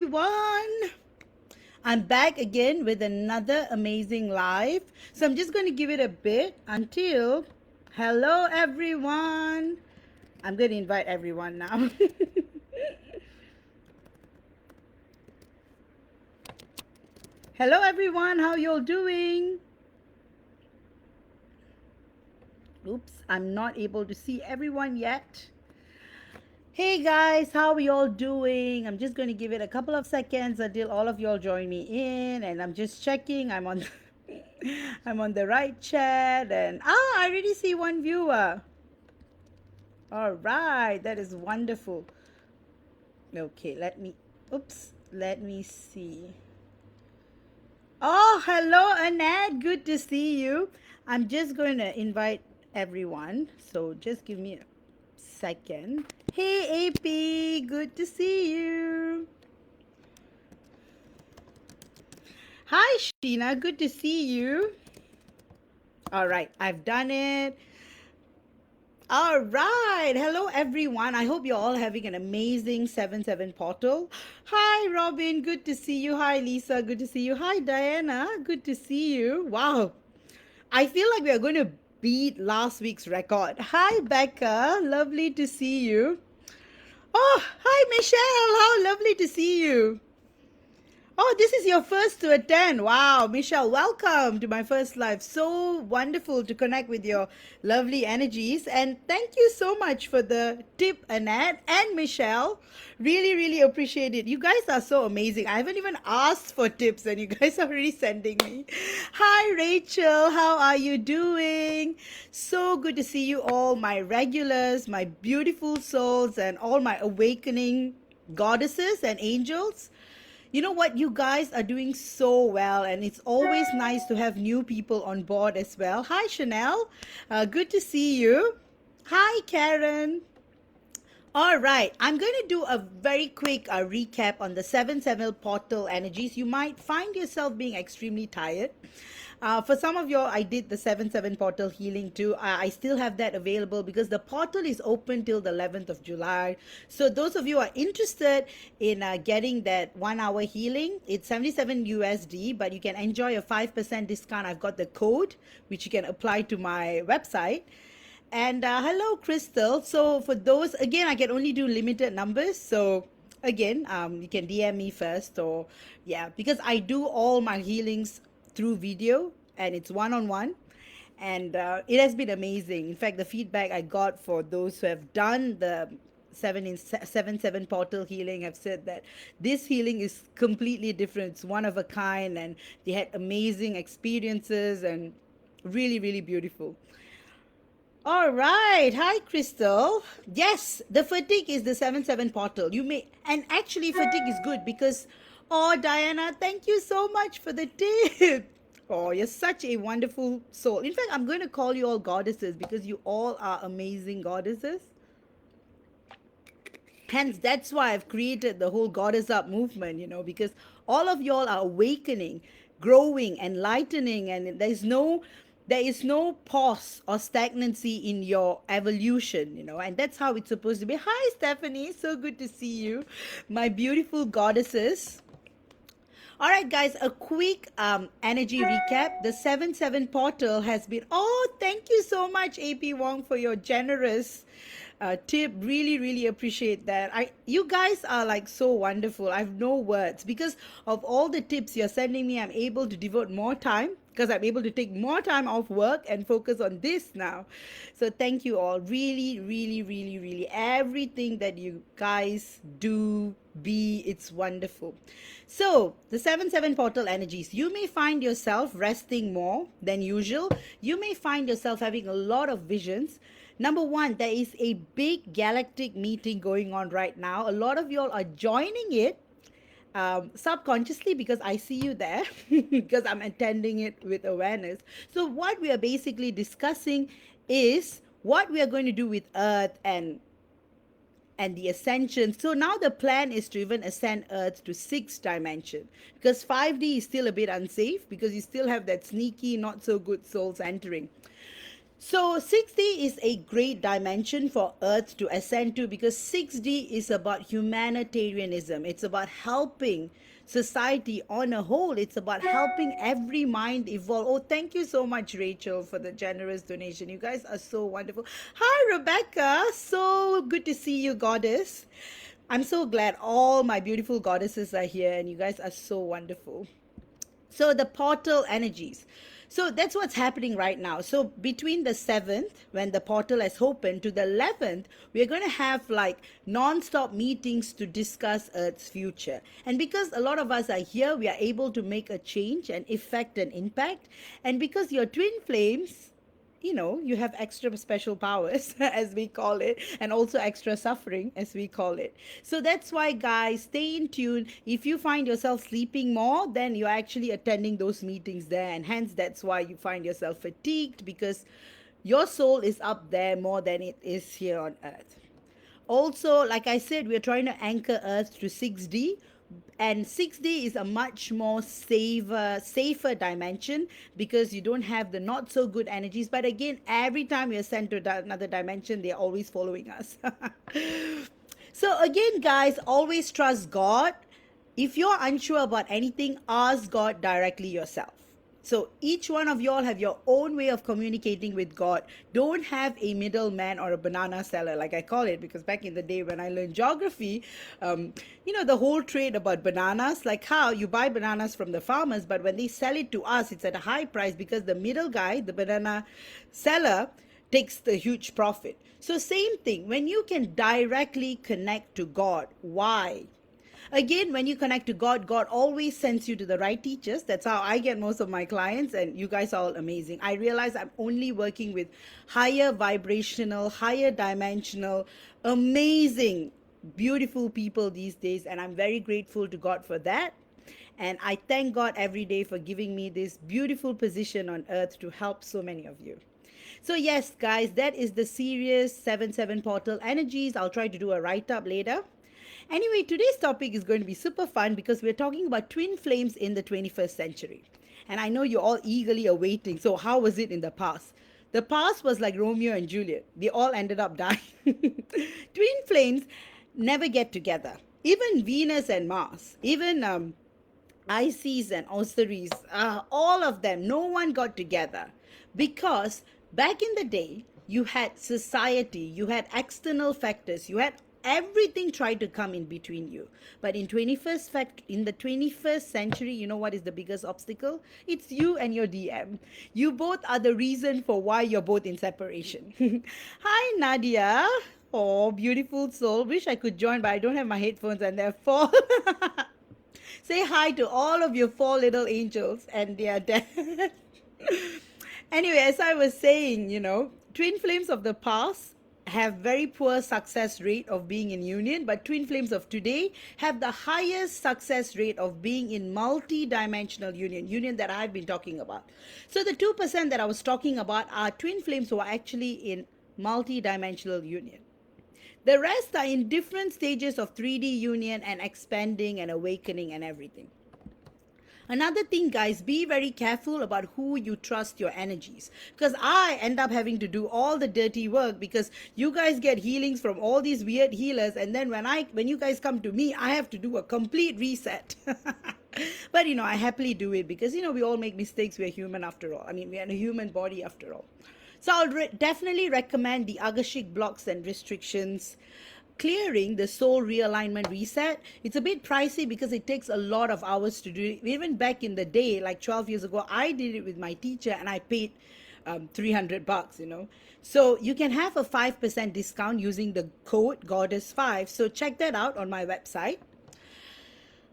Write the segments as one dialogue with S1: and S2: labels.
S1: everyone. I'm back again with another amazing live. So I'm just going to give it a bit until. Hello, everyone. I'm going to invite everyone now. Hello, everyone. How y'all doing? Oops, I'm not able to see everyone yet. Hey guys, how are y'all doing? I'm just going to give it a couple of seconds until all of y'all join me in, and I'm just checking I'm on I'm on the right chat, and I already see one viewer. All right, that is wonderful. Okay, let me see. Oh, hello Annette, good to see you. I'm just going to invite everyone, so just give me a second. Hey AP, good to see you. Hi Sheena, good to see you. All right, I've done it. All right. Hello, everyone. I hope you're all having an amazing 7/7 portal. Hi, Robin. Good to see you. Hi, Lisa. Good to see you. Hi, Diana. Good to see you. Wow. I feel like we are going to beat last week's record. Hi, Becca. Lovely to see you. Oh, hi, Michelle. How lovely to see you. Oh, this is your first to attend. Wow, Michelle, welcome to my first live. So wonderful to connect with your lovely energies. And thank you so much for the tip, Annette and Michelle. Really, really appreciate it. You guys are so amazing. I haven't even asked for tips, and you guys are already sending me. Hi, Rachel. How are you doing? So good to see you all, my regulars, my beautiful souls, and all my awakening goddesses and angels. You know what? You guys are doing so well, and it's always nice to have new people on board as well. Hi, Chanel. Good to see you. Hi, Karen. All right, I'm going to do a very quick recap on the 7/7 portal energies. You might find yourself being extremely tired. For some of you, I did the 7/7 portal healing too. I still have that available because the portal is open till the 11th of July. So those of you who are interested in getting that 1 hour healing, it's 77 USD, but you can enjoy a 5% discount. I've got the code which you can apply to my website. And hello, Crystal. So for those, again, I can only do limited numbers. So again, you can DM me first, or yeah, because I do all my healings through video, and it's one-on-one. And it has been amazing. In fact, the feedback I got for those who have done the 7/7 portal healing have said that this healing is completely different. It's one of a kind, and they had amazing experiences and really, really beautiful. All right. Hi, Crystal. Yes, the fatigue is the 7/7 portal. You may, and actually, fatigue is good because, oh, Diana, thank you so much for the tip. Oh, you're such a wonderful soul. In fact, I'm going to call you all goddesses because you all are amazing goddesses. Hence, that's why I've created the whole Goddess Up movement, because all of y'all are awakening, growing, enlightening, and there is no pause or stagnancy in your evolution, and that's how it's supposed to be. Hi, Stephanie. So good to see you, my beautiful goddesses. All right, guys, a quick energy recap. The 7/7 portal has been. Oh, thank you so much, AP Wong, for your generous tip. Really, really appreciate that. You guys are like so wonderful. I have no words because of all the tips you're sending me. I'm able to devote more time because I'm able to take more time off work and focus on this now. So thank you all. Really, really, really, really. Everything that you guys do, it's wonderful. So the 7/7 portal energies, you may find yourself resting more than usual. You may find yourself having a lot of visions. Number one, there is a big galactic meeting going on right now. A lot of y'all are joining it subconsciously because I see you there because I'm attending it with awareness. So what we are basically discussing is what we are going to do with Earth and the ascension. So now the plan is to even ascend Earth to 6th dimension because 5D is still a bit unsafe because you still have that sneaky, not so good souls entering. So 6D is a great dimension for Earth to ascend to because 6D is about humanitarianism. It's about helping society on a whole. It's about helping every mind evolve. Oh, thank you so much, Rachel, for the generous donation. You guys are so wonderful. Hi, Rebecca. So good to see you, goddess. I'm so glad all my beautiful goddesses are here and you guys are so wonderful. So the portal energies. So that's what's happening right now. So between the 7th, when the portal has opened, to the 11th, we're going to have like non-stop meetings to discuss Earth's future. And because a lot of us are here, we are able to make a change and effect and impact. And because your twin flames, you have extra special powers, as we call it, and also extra suffering, as we call it. So that's why, guys, stay in tune. If you find yourself sleeping more, then you're actually attending those meetings there, and hence that's why you find yourself fatigued because your soul is up there more than it is here on earth. Also, like I said, we're trying to anchor Earth to 6D, and 6D is a much more safer dimension because you don't have the not so good energies. But again, every time you're sent to another dimension, they're always following us. So again, guys, always trust God. If you're unsure about anything, ask God directly yourself. So each one of y'all have your own way of communicating with God. Don't have a middleman or a banana seller, like I call it, because back in the day when I learned geography, the whole trade about bananas, like how you buy bananas from the farmers, but when they sell it to us, it's at a high price because the middle guy, the banana seller, takes the huge profit. So same thing, when you can directly connect to God. Why? Again, when you connect to God, God always sends you to the right teachers. That's how I get most of my clients, and you guys are all amazing. I realize I'm only working with higher vibrational, higher dimensional, amazing, beautiful people these days, and I'm very grateful to God for that. And I thank God every day for giving me this beautiful position on earth to help so many of you. So yes, guys, that is the Sirius 77 portal energies. I'll try to do a write-up later. Anyway, today's topic is going to be super fun because we're talking about twin flames in the 21st century. And I know you're all eagerly awaiting. So, how was it in the past? The past was like Romeo and Juliet. They all ended up dying. Twin flames never get together. Even Venus and Mars, even Isis and Osiris, all of them, no one got together because back in the day, you had society, you had external factors, you had everything tried to come in between you. But in the 21st century, you know what is the biggest obstacle? It's you and your DM. You both are the reason for why you're both in separation. Hi, Nadia. Oh, beautiful soul. Wish I could join, but I don't have my headphones and therefore. Say hi to all of your 4 little angels and their dad. Anyway, as I was saying, twin flames of the past have very poor success rate of being in union, but twin flames of today have the highest success rate of being in multi-dimensional union that I've been talking about. So the 2% that I was talking about are twin flames who are actually in multi-dimensional union. The rest are in different stages of 3D union and expanding and awakening and everything. Another thing, guys, be very careful about who you trust your energies. Because I end up having to do all the dirty work because you guys get healings from all these weird healers. And then when you guys come to me, I have to do a complete reset. But, I happily do it because, we all make mistakes. We're human after all. I mean, we're in a human body after all. So I'll definitely recommend the Akashic blocks and restrictions clearing the soul realignment reset. It's a bit pricey because it takes a lot of hours to do it. Even back in the day, like 12 years ago, I did it with my teacher and I paid $300, So you can have a 5% discount using the code Goddess5. So check that out on my website.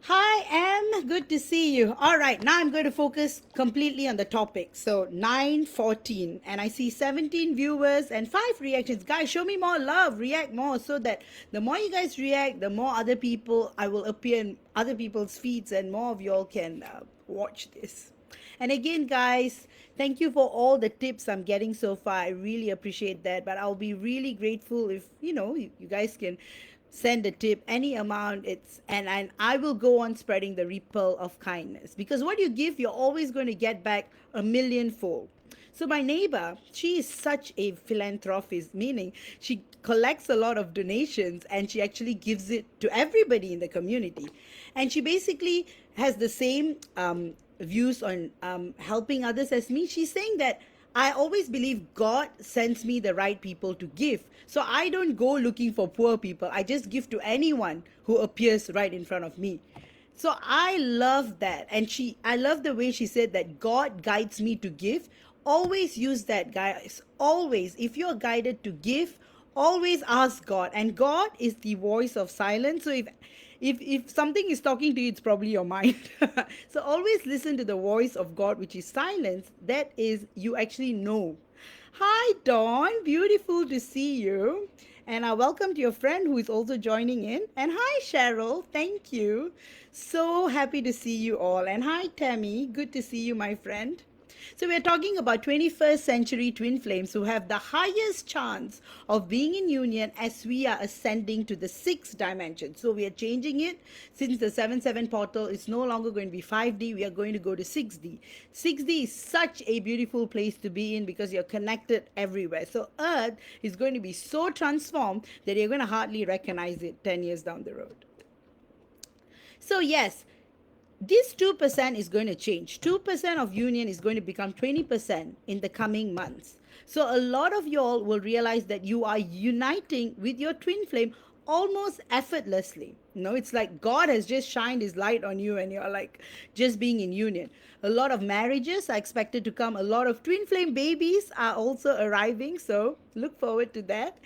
S1: Hi, Em. Good to see you. All right, now I'm going to focus completely on the topic. So 9:14, and I see 17 viewers and 5 reactions. Guys, show me more love, react more, so that the more you guys react, the more other people I will appear in other people's feeds, and more of y'all can watch this. And again, guys, thank you for all the tips I'm getting so far. I really appreciate that. But I'll be really grateful if you guys can send a tip, any amount. And I will go on spreading the ripple of kindness, because what you give, you're always going to get back a millionfold. So my neighbor, she is such a philanthropist, meaning she collects a lot of donations and she actually gives it to everybody in the community. And she basically has the same views on helping others as me. She's saying that I always believe God sends me the right people to give. So I don't go looking for poor people. I just give to anyone who appears right in front of me. So I love that. And I love the way she said that God guides me to give. Always use that, guys. Always. If you're guided to give, always ask God. And God is the voice of silence. So if something is talking to you, it's probably your mind. So always listen to the voice of God, which is silence. That is, you actually know. Hi, Dawn. Beautiful to see you. And I welcome to your friend who is also joining in. And hi, Cheryl. Thank you. So happy to see you all. And hi, Tammy. Good to see you, my friend. So we're talking about 21st century twin flames who have the highest chance of being in union as we are ascending to the sixth dimension. So we are changing it since the 7-7 portal is no longer going to be 5D. We are going to go to 6D. 6D is such a beautiful place to be in because you're connected everywhere. So Earth is going to be so transformed that you're going to hardly recognize it 10 years down the road. So yes, this 2% is going to change. 2% of union is going to become 20% in the coming months. So a lot of y'all will realize that you are uniting with your twin flame almost effortlessly. It's like God has just shined his light on you and you're like just being in union. A lot of marriages are expected to come. A lot of twin flame babies are also arriving. So look forward to that.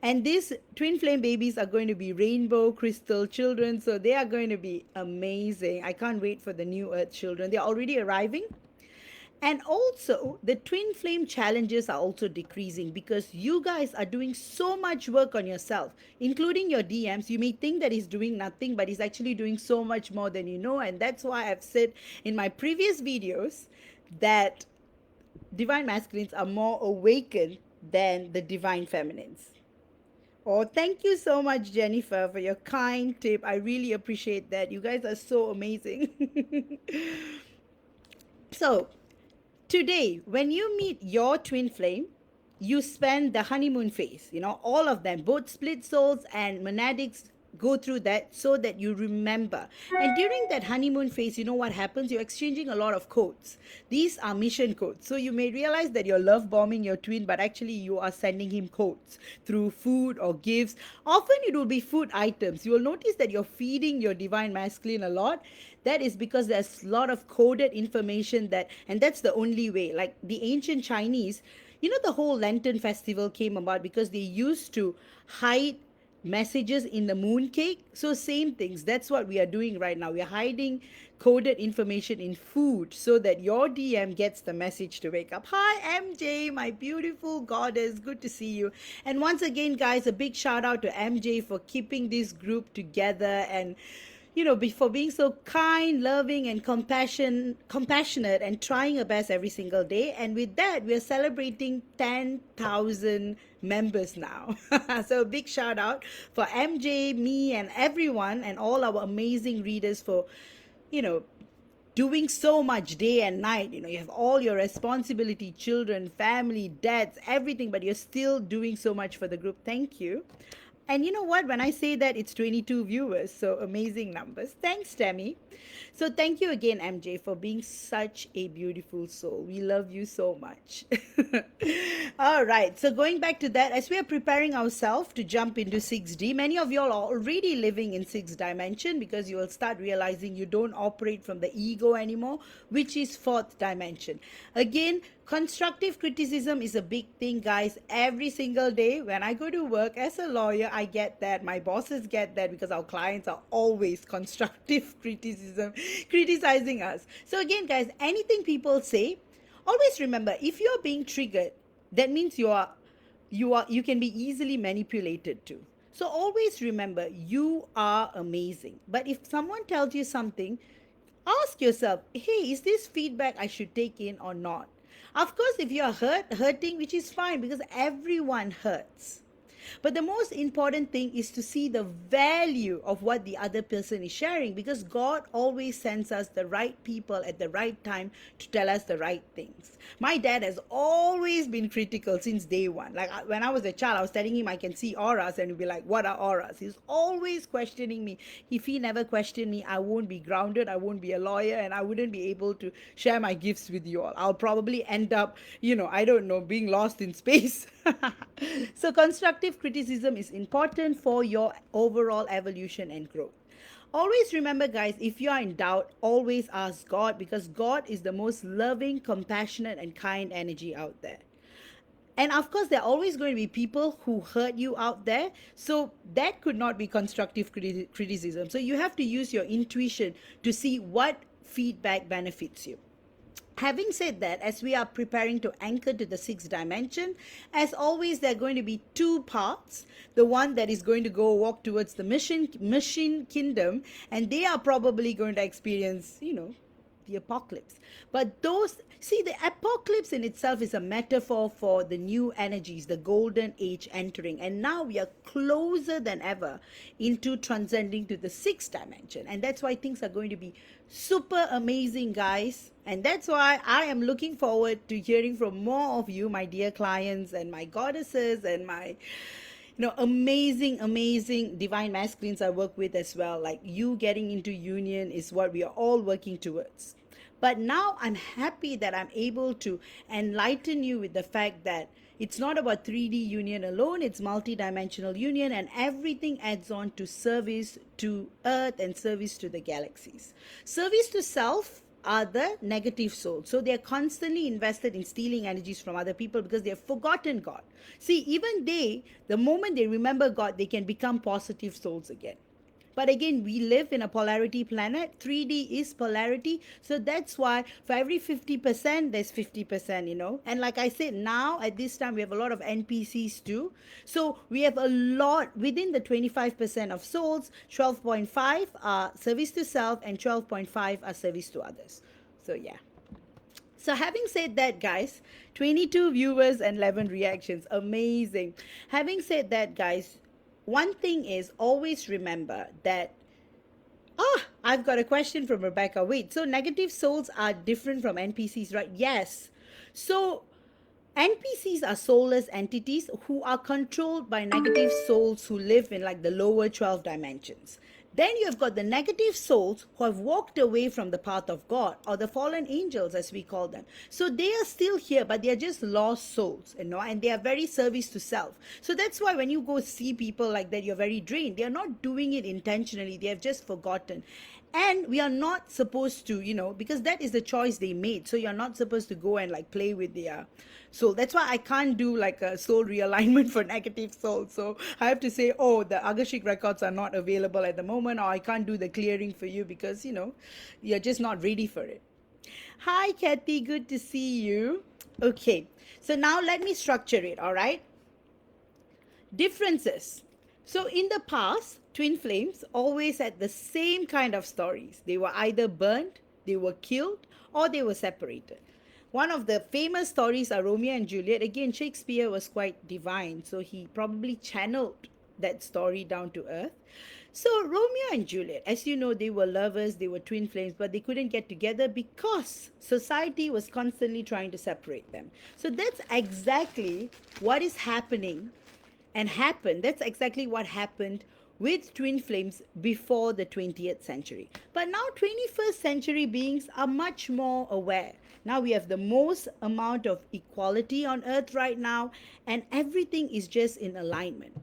S1: And these twin flame babies are going to be rainbow crystal children. So they are going to be amazing. I can't wait for the new earth children. They're already arriving. And also, the twin flame challenges are also decreasing because you guys are doing so much work on yourself, including your DMs. You may think that he's doing nothing, but he's actually doing so much more than you know. And that's why I've said in my previous videos that divine masculines are more awakened than the divine feminines. Oh, thank you so much, Jennifer, for your kind tip. I really appreciate that. You guys are so amazing. So, today, when you meet your twin flame, you spend the honeymoon phase. All of them, both split souls and monadics, go through that so that you remember. And during that honeymoon phase, you know what happens? You're exchanging a lot of codes. These are mission codes. So you may realize that you're love bombing your twin, but actually you are sending him codes through food or gifts. Often it will be food items. You will notice that you're feeding your divine masculine a lot. That is because there's a lot of coded information and that's the only way. Like the ancient Chinese, the whole Lantern festival came about because they used to hide messages in the moon cake. So same things. That's what we are doing right now. We are hiding coded information in food so that your DM gets the message to wake up. Hi, MJ, my beautiful goddess. Good to see you. And once again, guys, a big shout out to MJ for keeping this group together and for being so kind, loving, and compassionate and trying our best every single day. And with that, we are celebrating 10,000 members now. So a big shout out for MJ, me, and everyone, and all our amazing readers for, doing so much day and night. You have all your responsibility, children, family, dads, everything, but you're still doing so much for the group. Thank you. And you know what? When I say that, it's 22 viewers. So amazing numbers. Thanks, Tammy. So thank you again, MJ, for being such a beautiful soul. We love you so much. All right. So going back to that, as we are preparing ourselves to jump into 6D, many of you all are already living in 6th dimension because you will start realizing you don't operate from the ego anymore, which is 4th dimension. Again, constructive criticism is a big thing, guys. Every single day when I go to work as a lawyer, I get that. My bosses get that because our clients are always constructive criticizing us. So again, guys, anything people say, always remember, if you're being triggered, that means you can be easily manipulated too. So always remember, you are amazing. But if someone tells you something, ask yourself, hey, is this feedback I should take in or not? Of course, if you're hurting, which is fine because everyone hurts. But the most important thing is to see the value of what the other person is sharing, because God always sends us the right people at the right time to tell us the right things. My dad has always been critical since day one. Like when I was a child, I was telling him I can see auras, and he'd be like, "What are auras?" He's always questioning me. If he never questioned me, I won't be grounded, I won't be a lawyer, and I wouldn't be able to share my gifts with you all. I'll probably end up, I don't know, being lost in space. So, constructive criticism is important for your overall evolution and growth. Always remember, guys, if you are in doubt, always ask God, because God is the most loving, compassionate, and kind energy out there. And of course, there are always going to be people who hurt you out there. So that could not be constructive criticism. So you have to use your intuition to see what feedback benefits you. Having said that, as we are preparing to anchor to the sixth dimension, as always, there are going to be two parts. The one that is going to go walk towards the machine kingdom, and they are probably going to experience, the apocalypse. But the apocalypse in itself is a metaphor for the new energies, the golden age entering. And now we are closer than ever into transcending to the sixth dimension. And that's why things are going to be super amazing, guys. And that's why I am looking forward to hearing from more of you, my dear clients and my goddesses and my amazing divine masculines I work with as well. Like, you getting into union is what we are all working towards. But now I'm happy that I'm able to enlighten you with the fact that it's not about 3D union alone, it's multidimensional union, and everything adds on to service to Earth and service to the galaxies. Service to self are the negative souls. So they're constantly invested in stealing energies from other people because they've forgotten God. See, even the moment they remember God, they can become positive souls again. But again, we live in a polarity planet. 3D is polarity. So that's why for every 50%, there's 50%, And like I said, now at this time, we have a lot of NPCs too. So we have a lot within the 25% of souls. 12.5 are service to self and 12.5 are service to others. So yeah. So having said that, guys, 22 viewers and 11 reactions. Amazing. Having said that, guys, one thing is, always remember that, I've got a question from Rebecca. Wait, so negative souls are different from NPCs, right? Yes. So NPCs are soulless entities who are controlled by negative souls who live in like the lower 12 dimensions. Then you've got the negative souls who have walked away from the path of God, or the fallen angels as we call them. So they are still here, but they are just lost souls, and they are very service to self. So that's why when you go see people like that, you're very drained. They are not doing it intentionally. They have just forgotten. And we are not supposed to, because that is the choice they made. So you're not supposed to go and like play with their soul. That's why I can't do like a soul realignment for negative souls. So I have to say, the Akashic records are not available at the moment, or I can't do the clearing for you because, you're just not ready for it. Hi, Kathy. Good to see you. Okay. So now let me structure it. All right. Differences. So in the past, twin flames always had the same kind of stories. They were either burned, they were killed, or they were separated. One of the famous stories are Romeo and Juliet. Again, Shakespeare was quite divine, so he probably channeled that story down to earth. So Romeo and Juliet, as you know, they were lovers, they were twin flames, but they couldn't get together because society was constantly trying to separate them. So that's exactly what is happening and happened. That's exactly what happened with twin flames before the 20th century. But now 21st century beings are much more aware. Now we have the most amount of equality on earth right now, and everything is just in alignment.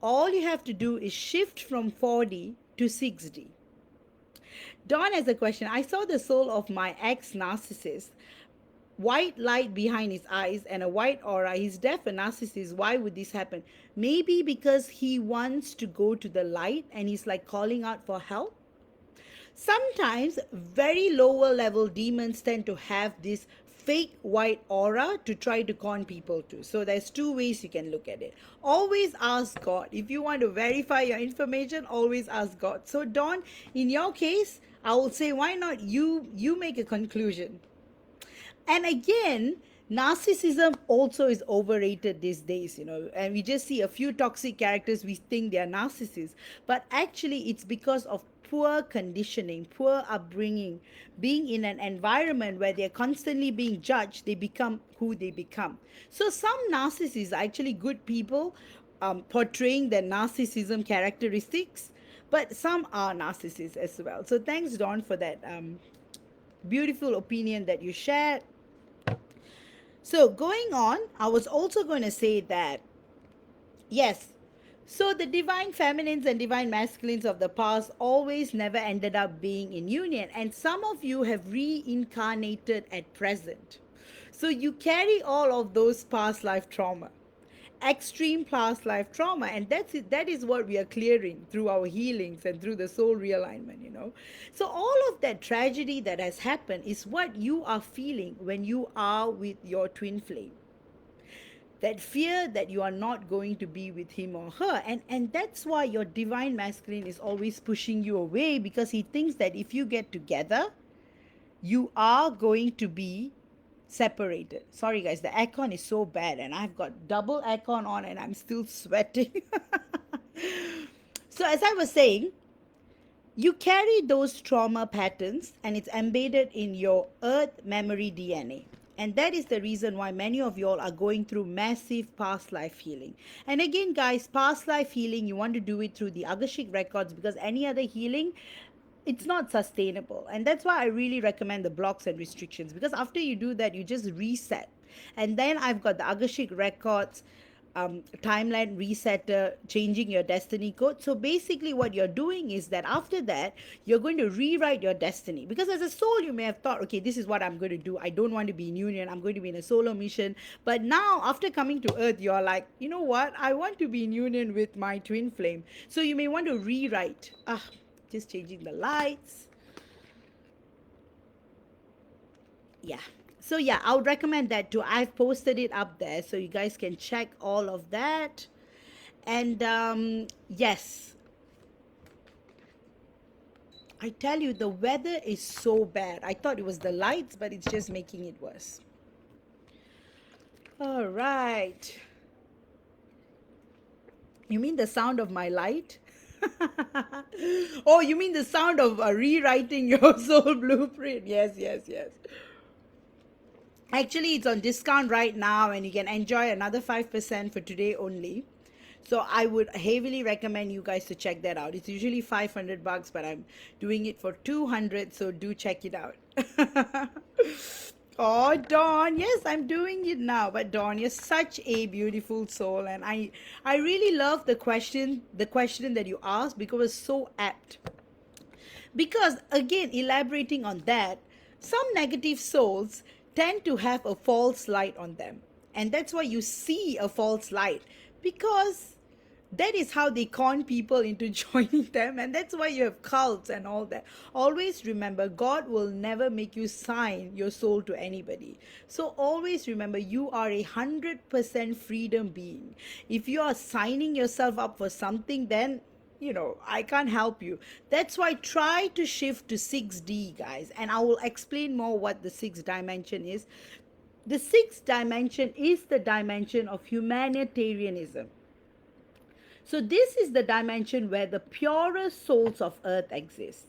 S1: All you have to do is shift from 4D to 6D. Dawn has a question. I saw the soul of my ex-narcissist. White light behind his eyes and a white aura. He's deaf and narcissist. Why would this happen? Maybe because he wants to go to the light and he's like calling out for help. Sometimes very lower level demons tend to have this fake white aura to try to con people to. So there's two ways you can look at it. Always ask God. If you want to verify your information, always ask God. So Dawn, in your case, I will say, why not you make a conclusion? And again, Narcissism also is overrated these days, and we just see a few toxic characters, we think they are narcissists, but actually it's because of poor conditioning, poor upbringing, being in an environment where they're constantly being judged, they become who they become. So some narcissists are actually good people, portraying their narcissism characteristics, but some are narcissists as well. So thanks, Dawn, for that beautiful opinion that you shared. So, going on, I was also going to say that, yes, so the divine feminines and divine masculines of the past always never ended up being in union, and some of you have reincarnated at present. So, you carry all of those past life trauma, extreme past life trauma, and that's it. That is what we are clearing through our healings and through the soul realignment. So all of that tragedy that has happened is what you are feeling when you are with your twin flame, that fear that you are not going to be with him or her, and that's why your divine masculine is always pushing you away, because he thinks that if you get together you are going to be separated. Sorry guys, the aircon is so bad and I've got double aircon on and I'm still sweating. So as I was saying, you carry those trauma patterns and it's embedded in your earth memory DNA. And that is the reason why many of y'all are going through massive past life healing. And again, guys, past life healing, you want to do it through the Akashic records, because any other healing, it's not sustainable. And that's why I really recommend the blocks and restrictions, because after you do that, you just reset. And then I've got the Akashic records, timeline resetter, changing your destiny code. So basically what you're doing is that after that you're going to rewrite your destiny, because as a soul you may have thought, okay, this is what I'm going to do, I don't want to be in union, I'm going to be in a solo mission. But now after coming to earth, you're like, you know what, I want to be in union with my twin flame. So you may want to rewrite. Just changing the lights. Yeah. So yeah, I would recommend that too. I've posted it up there so you guys can check all of that. And yes, I tell you, the weather is so bad. I thought it was the lights, but it's just making it worse. All right. You mean the sound of my light? Oh, you mean the sound of rewriting your soul blueprint? Yes, yes, yes. Actually, it's on discount right now and you can enjoy another 5% for today only. So I would heavily recommend you guys to check that out. It's usually 500 bucks, but I'm doing it for 200, so do check it out. Oh, Dawn, yes, I'm doing it now. But Dawn, you're such a beautiful soul, and I really love the question that you asked, because it's so apt. Because again, elaborating on that, some negative souls tend to have a false light on them. And that's why you see a false light, because that is how they con people into joining them. And that's why you have cults and all that. Always remember, God will never make you sign your soul to anybody. So always remember, you are 100% freedom being. If you are signing yourself up for something, then I can't help you. That's why try to shift to 6D, guys, and I will explain more what the sixth dimension is. The sixth dimension is the dimension of humanitarianism. So this is the dimension where the purest souls of earth exist.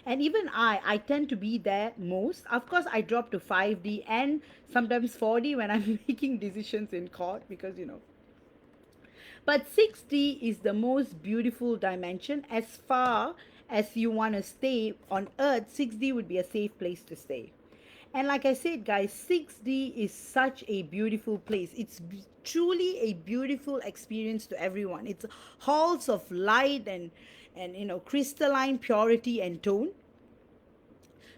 S1: And even I tend to be there most. Of course, I drop to 5D and sometimes 4D when I'm making decisions in court, because but 6D is the most beautiful dimension. As far as you want to stay on earth, 6D would be a safe place to stay. And like I said, guys, 6D is such a beautiful place. It's truly a beautiful experience to everyone. It's halls of light and crystalline purity and tone.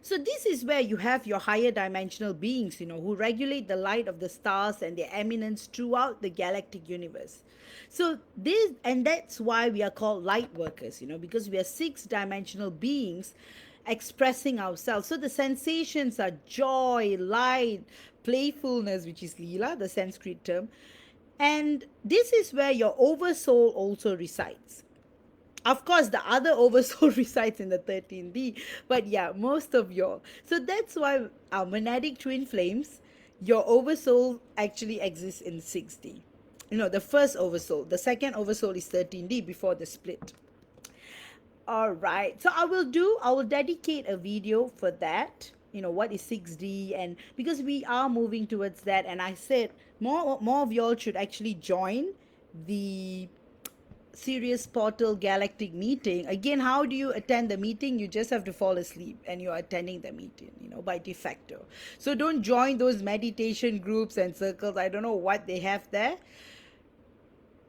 S1: So this is where you have your higher dimensional beings, who regulate the light of the stars and their eminence throughout the galactic universe. So that's why we are called light workers, because we are six dimensional beings expressing ourselves. So the sensations are joy, light, playfulness, which is Leela, the Sanskrit term. And this is where your oversoul also resides. Of course, the other oversoul resides in the 13D, but yeah, most of y'all. So that's why our monadic twin flames Your oversoul actually exists in 6D. The first oversoul. The second oversoul is 13D before the split. All right. So I will dedicate a video for that. What is 6D, and because we are moving towards that, and I said more of y'all should actually join the Sirius Portal Galactic meeting. Again, how do you attend the meeting? You just have to fall asleep and you're attending the meeting, by de facto. So don't join those meditation groups and circles. I don't know what they have there.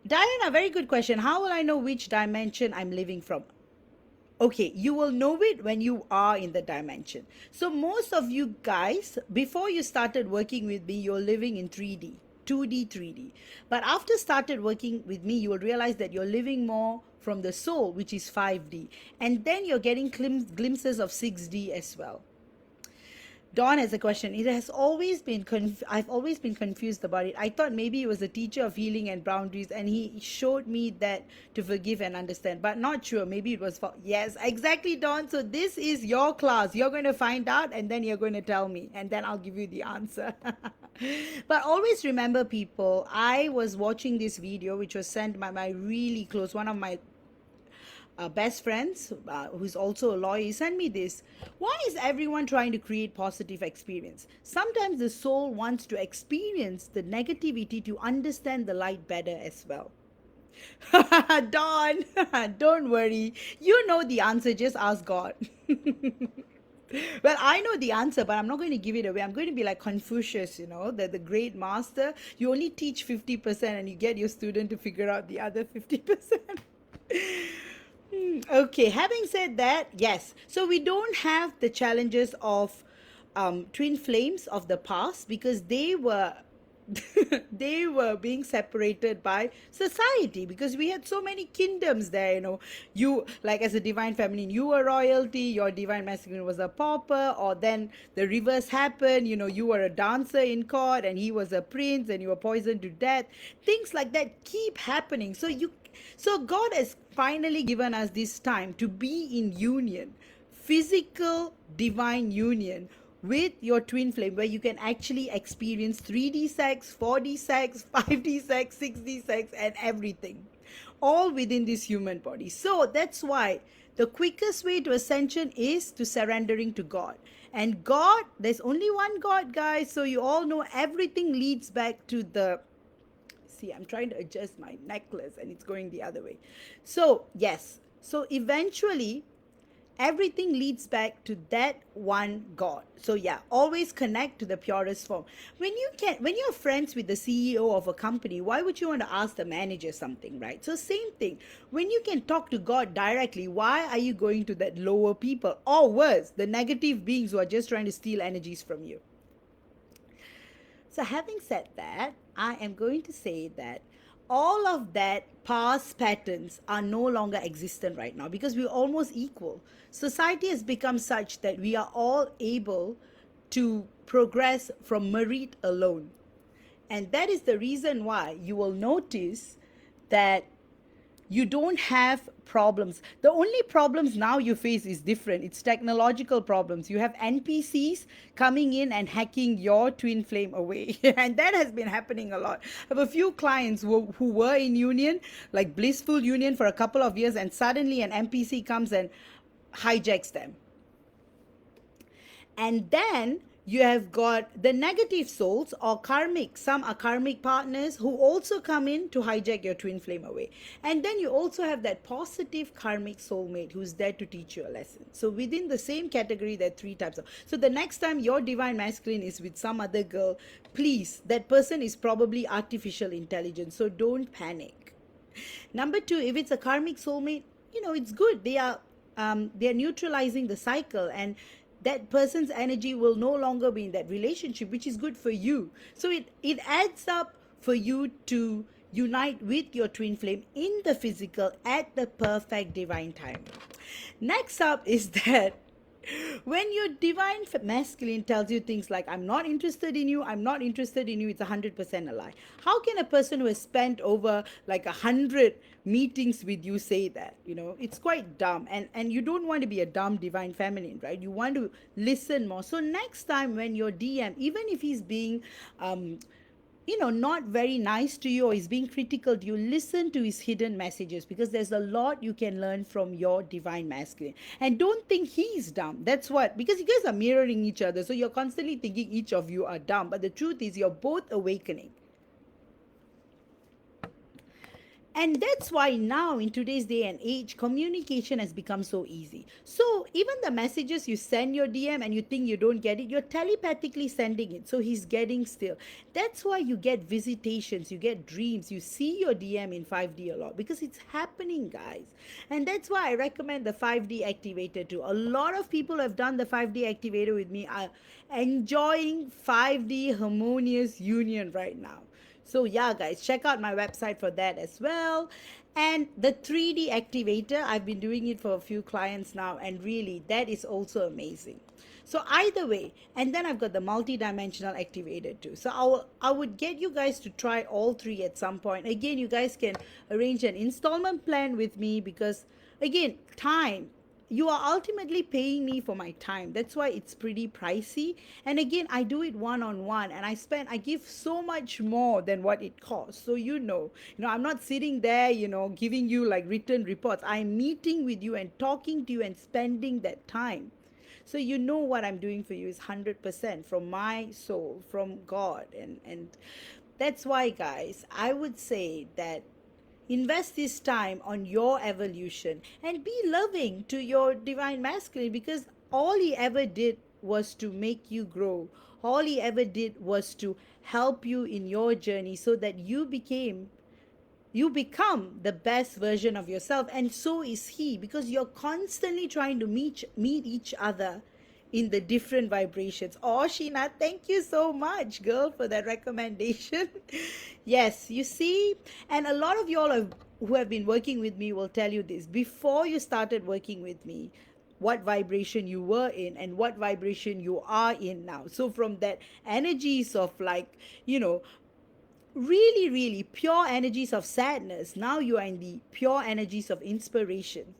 S1: Diana, very good question. How will I know which dimension I'm living from? Okay, you will know it when you are in the dimension. So most of you guys, before you started working with me, you're living in 3D, 2D, 3D. But after started working with me, you will realize that you're living more from the soul, which is 5D. And then you're getting glimpses of 6D as well. Dawn has a question. It has always been I've always been confused about it. I thought maybe he was a teacher of healing and boundaries, and he showed me that to forgive and understand, but not sure. Maybe it was for yes, exactly, Dawn. So this is your class. You're going to find out, and then you're going to tell me, and then I'll give you the answer. But always remember, people, I was watching this video, which was sent by my really close, one of my best friends, who's also a lawyer. He sent me this. Why is everyone trying to create positive experience? Sometimes the soul wants to experience the negativity to understand the light better as well. Dawn, don't worry. You know the answer. Just ask God. Well, I know the answer, but I'm not going to give it away. I'm going to be like Confucius, the great master. You only teach 50% and you get your student to figure out the other 50%. Okay, having said that, yes. So we don't have the challenges of twin flames of the past, because they were they were being separated by society, because we had so many kingdoms there. You, like, as a divine feminine, you were royalty, your divine masculine was a pauper, or then the reverse happened. You were a dancer in court and he was a prince and you were poisoned to death. Things like that keep happening. So God has finally given us this time to be in union, physical divine union with your twin flame, where you can actually experience 3D sex, 4D sex, 5D sex, 6D sex, and everything, all within this human body. So that's why the quickest way to ascension is to surrendering to God. And God, there's only one God, guys. So you all know everything leads back to the... See, I'm trying to adjust my necklace and it's going the other way. So, yes. So eventually, everything leads back to that one God. So yeah, always connect to the purest form. When you're friends with the CEO of a company, why would you want to ask the manager something, right? So same thing. When you can talk to God directly, why are you going to that lower people? Or worse, the negative beings who are just trying to steal energies from you? So having said that, I am going to say that all of that past patterns are no longer existent right now, because we're almost equal. Society has become such that we are all able to progress from merit alone. And that is the reason why you will notice that you don't have problems. The only problems now you face is different. It's technological problems. You have NPCs coming in and hacking your twin flame away. And that has been happening a lot. I have a few clients who were in union, like blissful union, for a couple of years, and suddenly an NPC comes and hijacks them. And then you have got the negative souls or karmic. Some are karmic partners who also come in to hijack your twin flame away. And then you also have that positive karmic soulmate who's there to teach you a lesson. So within the same category, there are three types of. So the next time your divine masculine is with some other girl, please, that person is probably artificial intelligence. So don't panic. Number two, if it's a karmic soulmate, it's good. They are neutralizing the cycle, and that person's energy will no longer be in that relationship, which is good for you. So it adds up for you to unite with your twin flame in the physical at the perfect divine time. Next up is that When your divine masculine tells you things like, I'm not interested in you, I'm not interested in you, it's 100% a lie. How can a person who has spent over like 100 meetings with you say that? It's quite dumb. And you don't want to be a dumb divine feminine, right? You want to listen more. So next time when your DM, even if he's being not very nice to you or is being critical to you, listen to his hidden messages, because there's a lot you can learn from your divine masculine. And don't think he's dumb. That's what, because you guys are mirroring each other. So you're constantly thinking each of you are dumb. But the truth is, you're both awakening. And that's why now, in today's day and age, communication has become so easy. So even the messages you send your DM and you think you don't get it, you're telepathically sending it. So he's getting still. That's why you get visitations, you get dreams, you see your DM in 5D a lot, because it's happening, guys. And that's why I recommend the 5D activator too. A lot of people have done the 5D activator with me, are enjoying 5D harmonious union right now. So yeah, guys, check out my website for that as well. And the 3D activator, I've been doing it for a few clients now, and really, that is also amazing. So either way, and then I've got the multi-dimensional activator too. So I would get you guys to try all three at some point. Again, you guys can arrange an installment plan with me, because again, time, you are ultimately paying me for my time. That's why it's pretty pricey. And again, I do it one-on-one, and I give so much more than what it costs. So I'm not sitting there, giving you like written reports. I'm meeting with you and talking to you and spending that time. So what I'm doing for you is 100% from my soul, from God. And that's why, guys, I would say that invest this time on your evolution and be loving to your divine masculine, because all he ever did was to make you grow. All he ever did was to help you in your journey, so that you become the best version of yourself. And so is he, because you're constantly trying to meet each other in the different vibrations. Oh, Sheena, thank you so much, girl, for that recommendation. Yes, you see, and a lot of who have been working with me will tell you this. Before you started working with me, what vibration you were in and what vibration you are in now. So from that energies of like, really, really pure energies of sadness, now you are in the pure energies of inspiration.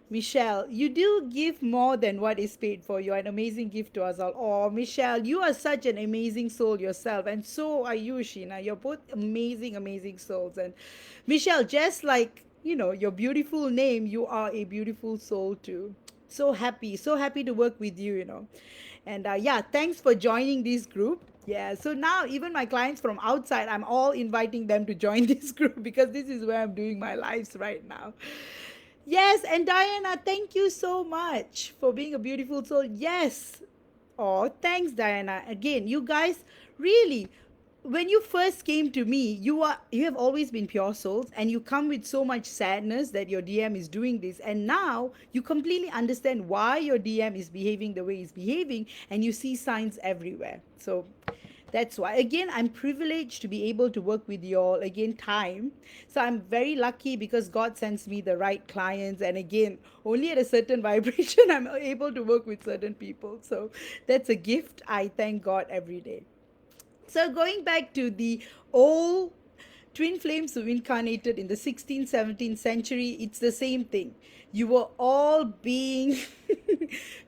S1: Michelle, you do give more than what is paid for. You're an amazing gift to us all. Oh, Michelle, you are such an amazing soul yourself. And so are you, Sheena. You're both amazing, amazing souls. And Michelle, just like, your beautiful name, you are a beautiful soul too. So happy to work with you. And yeah, thanks for joining this group. Yeah, so now even my clients from outside, I'm all inviting them to join this group, because this is where I'm doing my lives right now. Yes, and Diana, thank you so much for being a beautiful soul. Yes. Oh, thanks, Diana. Again, you guys, really, when you first came to me, you have always been pure souls, and you come with so much sadness that your DM is doing this, and now you completely understand why your DM is behaving the way it's behaving, and you see signs everywhere. So that's why, again, I'm privileged to be able to work with you all. Again, time. So I'm very lucky, because God sends me the right clients. And again, only at a certain vibration, I'm able to work with certain people. So that's a gift. I thank God every day. So going back to the old twin flames who incarnated in the 16th, 17th century, it's the same thing. You were all being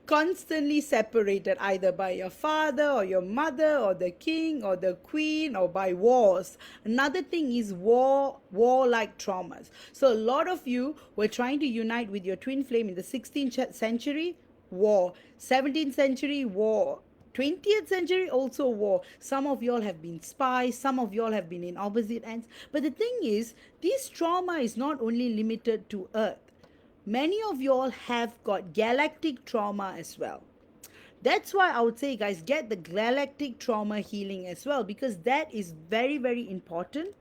S1: constantly separated, either by your father or your mother or the king or the queen, or by wars. Another thing is warlike traumas. So a lot of you were trying to unite with your twin flame in the 16th century, war. 17th century, war. 20th century, also war. Some of y'all have been spies, some of y'all have been in opposite ends. But the thing is, this trauma is not only limited to Earth. Many of y'all have got galactic trauma as well. That's why I would say, guys, get the galactic trauma healing as well, because that is very, very important.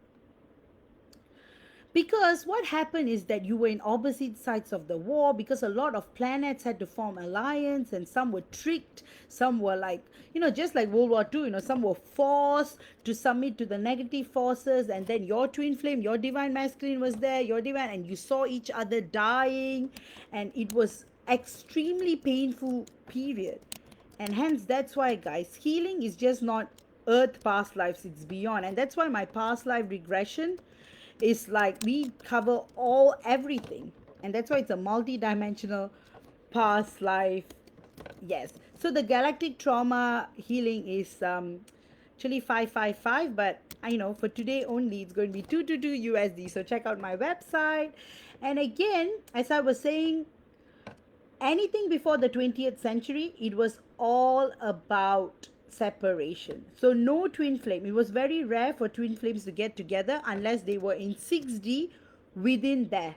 S1: Because what happened is that you were in opposite sides of the war, because a lot of planets had to form alliance, and some were tricked, some were like, just like World War II, some were forced to submit to the negative forces, and then your twin flame, your divine masculine was there, your divine, and you saw each other dying, and it was extremely painful period. And hence, that's why, guys, healing is just not earth past lives, it's beyond. And that's why my past life regression is like we cover all everything. And that's why it's a multi-dimensional past life. Yes. So the galactic trauma healing is actually 555, but I know for today only it's going to be 222 USD. So check out my website. And again, as I was saying, anything before the 20th century, it was all about separation. So no twin flame. It was very rare for twin flames to get together unless they were in 6D within there.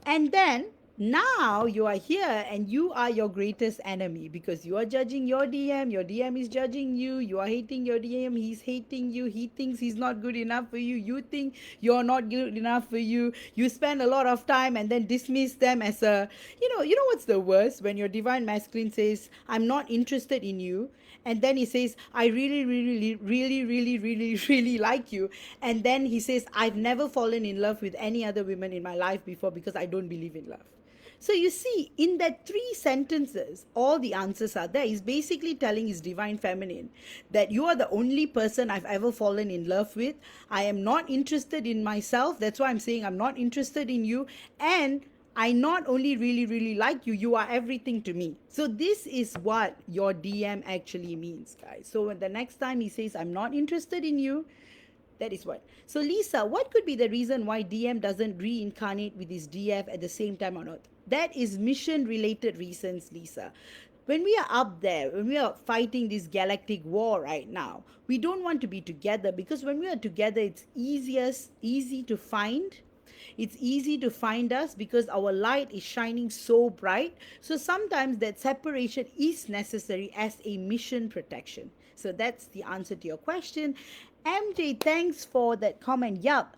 S1: And then now you are here and you are your greatest enemy because you are judging your DM is judging you are hating your DM, he's hating you, he thinks he's not good enough for you think you're not good enough for you spend a lot of time and then dismiss them as a, you know what's the worst? When your divine masculine says, I'm not interested in you, and then he says, I really really really really really really like you, and then he says, I've never fallen in love with any other women in my life before because I don't believe in love. So you see, in that 3 sentences, all the answers are there. He's basically telling his divine feminine that you are the only person I've ever fallen in love with. I am not interested in myself. That's why I'm saying I'm not interested in you. And I not only really, really like you, you are everything to me. So this is what your DM actually means, guys. So when the next time he says, I'm not interested in you, that is what. So Lisa, what could be the reason why DM doesn't reincarnate with his DF at the same time on Earth? That is mission related reasons, Lisa. When we are up there, when we are fighting this galactic war right now, we don't want to be together because when we are together, it's easy to find. It's easy to find us because our light is shining so bright. So sometimes that separation is necessary as a mission protection. So that's the answer to your question. MJ, thanks for that comment. Yup.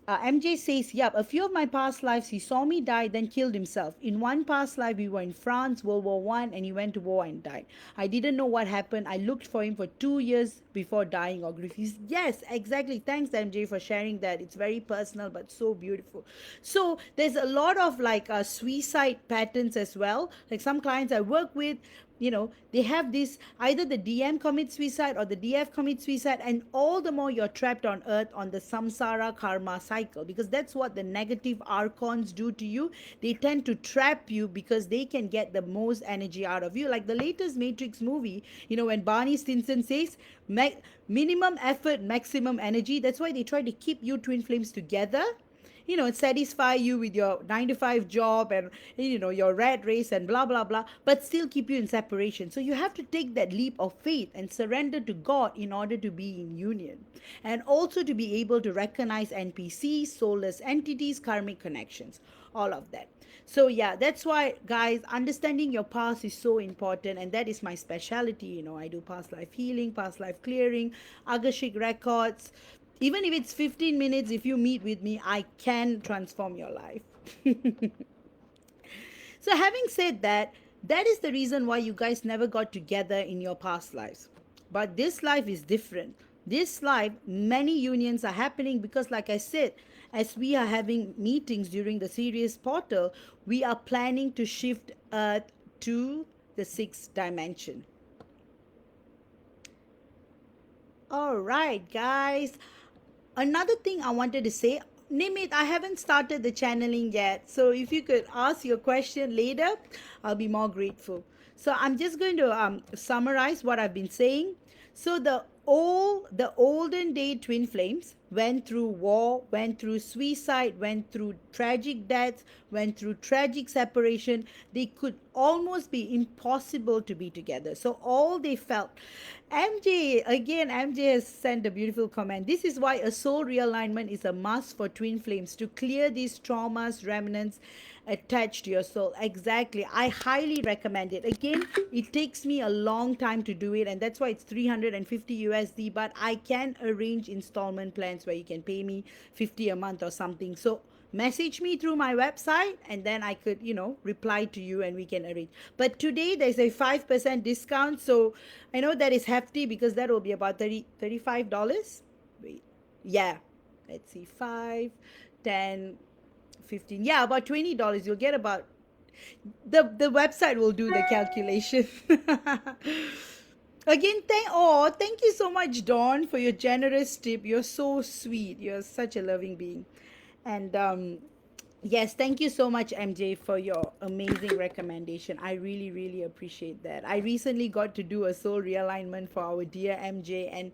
S1: MJ says, yup, a few of my past lives, he saw me die, then killed himself. In one past life, we were in France, World War One, and he went to war and died. I didn't know what happened. I looked for him for 2 years before dying or grief. Yes, exactly. Thanks, MJ, for sharing that. It's very personal, but so beautiful. So there's a lot of like suicide patterns as well. Like some clients I work with, they have this, either the DM commits suicide or the DF commits suicide, and all the more you're trapped on earth on the samsara karma cycle, because that's what the negative archons do to you. They tend to trap you because they can get the most energy out of you. Like the latest Matrix movie, when Barney Stinson says minimum effort, maximum energy. That's why they try to keep you twin flames together, satisfy you with your 9 to 5 job and, your rat race and blah, blah, blah, but still keep you in separation. So you have to take that leap of faith and surrender to God in order to be in union. And also to be able to recognize NPCs, soulless entities, karmic connections, all of that. So yeah, that's why, guys, understanding your past is so important, and that is my specialty. I do past life healing, past life clearing, Akashic records. Even if it's 15 minutes, if you meet with me, I can transform your life. So having said that, that is the reason why you guys never got together in your past lives. But this life is different. This life, many unions are happening because, like I said, as we are having meetings during the Sirius portal, we are planning to shift Earth to the 6th dimension. All right, guys. Another thing I wanted to say, Nimit, I haven't started the channeling yet. So if you could ask your question later, I'll be more grateful. So I'm just going to summarize what I've been saying. So the olden day twin flames went through war, went through suicide, went through tragic deaths, went through tragic separation. They could almost be impossible to be together. So all they felt. MJ has sent a beautiful comment. This is why a soul realignment is a must for twin flames, to clear these traumas, remnants attached to your soul. Exactly. I highly recommend it. Again, it takes me a long time to do it, and that's why it's 350 USD, but I can arrange installment plans where you can pay me 50 a month or something. So message me through my website and then I could, reply to you and we can arrange. But today there's a 5% discount. So I know that is hefty because that will be about $35. Wait, yeah. Let's see, 5, 10, 15. Yeah, about $20. You'll get about the website will do the calculation. Again, thank you so much, Dawn, for your generous tip. You're so sweet. You're such a loving being. And yes, thank you so much, MJ, for your amazing recommendation. I really, really appreciate that. I recently got to do a soul realignment for our dear MJ, and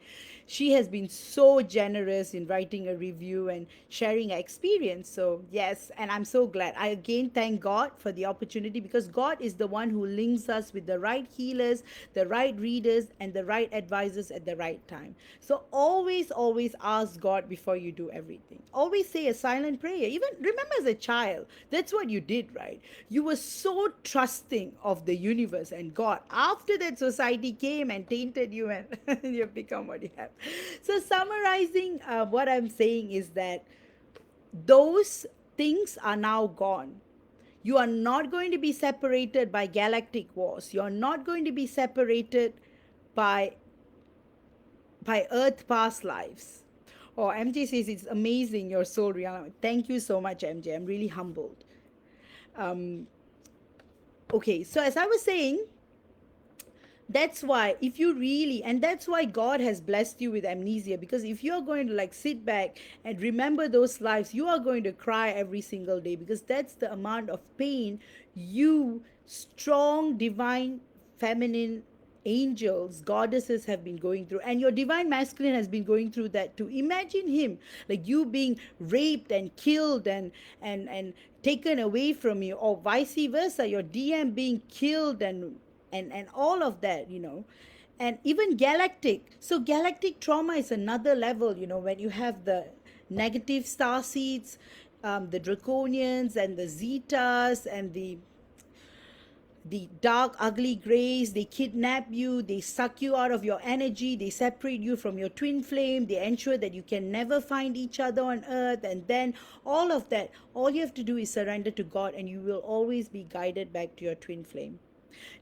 S1: she has been so generous in writing a review and sharing her experience. So, yes, and I'm so glad. I again thank God for the opportunity, because God is the one who links us with the right healers, the right readers, and the right advisors at the right time. So, always, always ask God before you do everything. Always say a silent prayer. Even remember as a child, that's what you did, right? You were so trusting of the universe and God. After that, society came and tainted you, and you've become what you have. So, summarizing, what I'm saying is that those things are now gone. You are not going to be separated by galactic wars. You're not going to be separated by Earth past lives. Oh, MJ says it's amazing your soul reality. Thank you so much, MJ. I'm really humbled. Um, okay, so as I was saying, that's why if you really, and that's why God has blessed you with amnesia, because if you're going to like sit back and remember those lives, you are going to cry every single day, because that's the amount of pain you strong divine feminine angels goddesses have been going through, and your divine masculine has been going through that too. Imagine him, like you being raped and killed and taken away from you, or vice versa, your DM being killed and all of that, and even galactic. So galactic trauma is another level, when you have the negative star seeds, the draconians and the zetas and the dark ugly grays. They kidnap you, they suck you out of your energy, they separate you from your twin flame, they ensure that you can never find each other on earth. And then all of that, all you have to do is surrender to God, and you will always be guided back to your twin flame.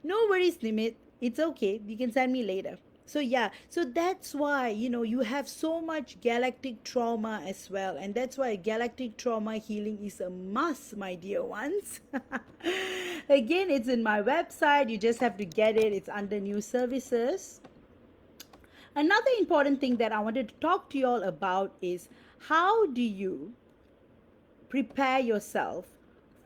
S1: No worries, Nimit. It's okay. You can send me later. So yeah, so that's why, you have so much galactic trauma as well. And that's why galactic trauma healing is a must, my dear ones. Again, it's in my website. You just have to get it. It's under new services. Another important thing that I wanted to talk to you all about is, how do you prepare yourself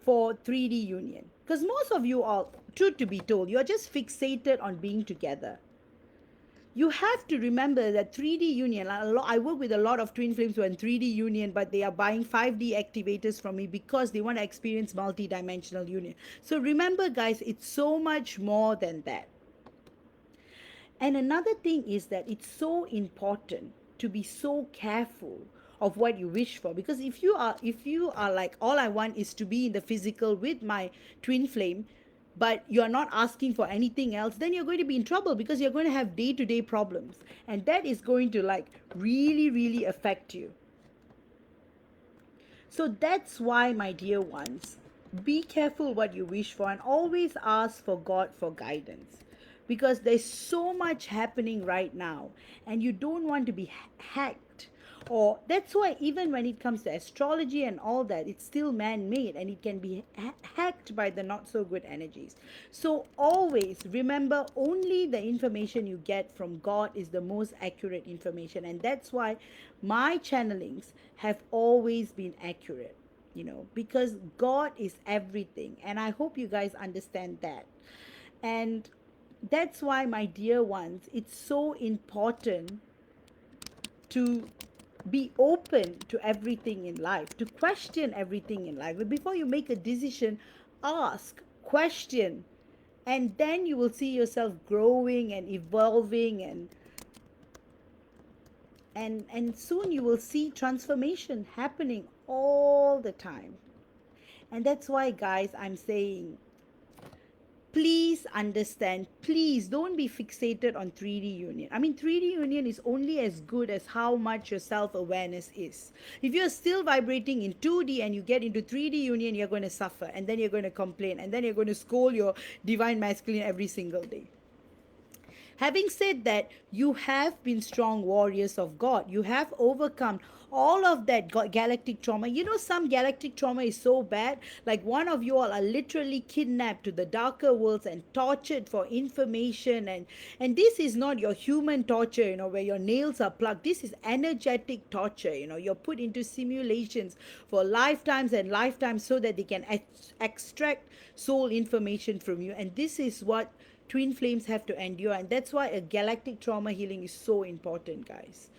S1: for 3D union? Because most of you all, truth to be told, you're just fixated on being together. You have to remember that 3D union, I work with a lot of twin flames who are in 3D union, but they are buying 5D activators from me because they want to experience multi-dimensional union. So remember, guys, it's so much more than that. And another thing is that it's so important to be so careful of what you wish for, because if you are like, all I want is to be in the physical with my twin flame, but you're not asking for anything else, then you're going to be in trouble, because you're going to have day-to-day problems, and that is going to like really, really affect you. So that's why, my dear ones, be careful what you wish for, and always ask for God for guidance, because there's so much happening right now, and you don't want to be hacked. Or that's why even when it comes to astrology and all that, it's still man-made, and it can be hacked by the not so good energies. So always remember, only the information you get from God is the most accurate information, and that's why my channelings have always been accurate, because God is everything, and I hope you guys understand that. And that's why, my dear ones, it's so important to be open to everything in life, to question everything in life. But before you make a decision, ask, question, and then you will see yourself growing and evolving, and soon you will see transformation happening all the time. And that's why, guys, I'm saying, please understand, please don't be fixated on 3D union. I mean, 3D union is only as good as how much your self-awareness is. If you're still vibrating in 2D and you get into 3D union, you're going to suffer, and then you're going to complain, and then you're going to scold your divine masculine every single day. Having said that, you have been strong warriors of God. You have overcome all of that galactic trauma. You know, some galactic trauma is so bad, like one of you all are literally kidnapped to the darker worlds and tortured for information. And this is not your human torture, you know, where your nails are plucked. This is energetic torture. You know, you're put into simulations for lifetimes and lifetimes so that they can extract soul information from you. And this is what twin flames have to endure, and that's why a galactic trauma healing is so important, guys.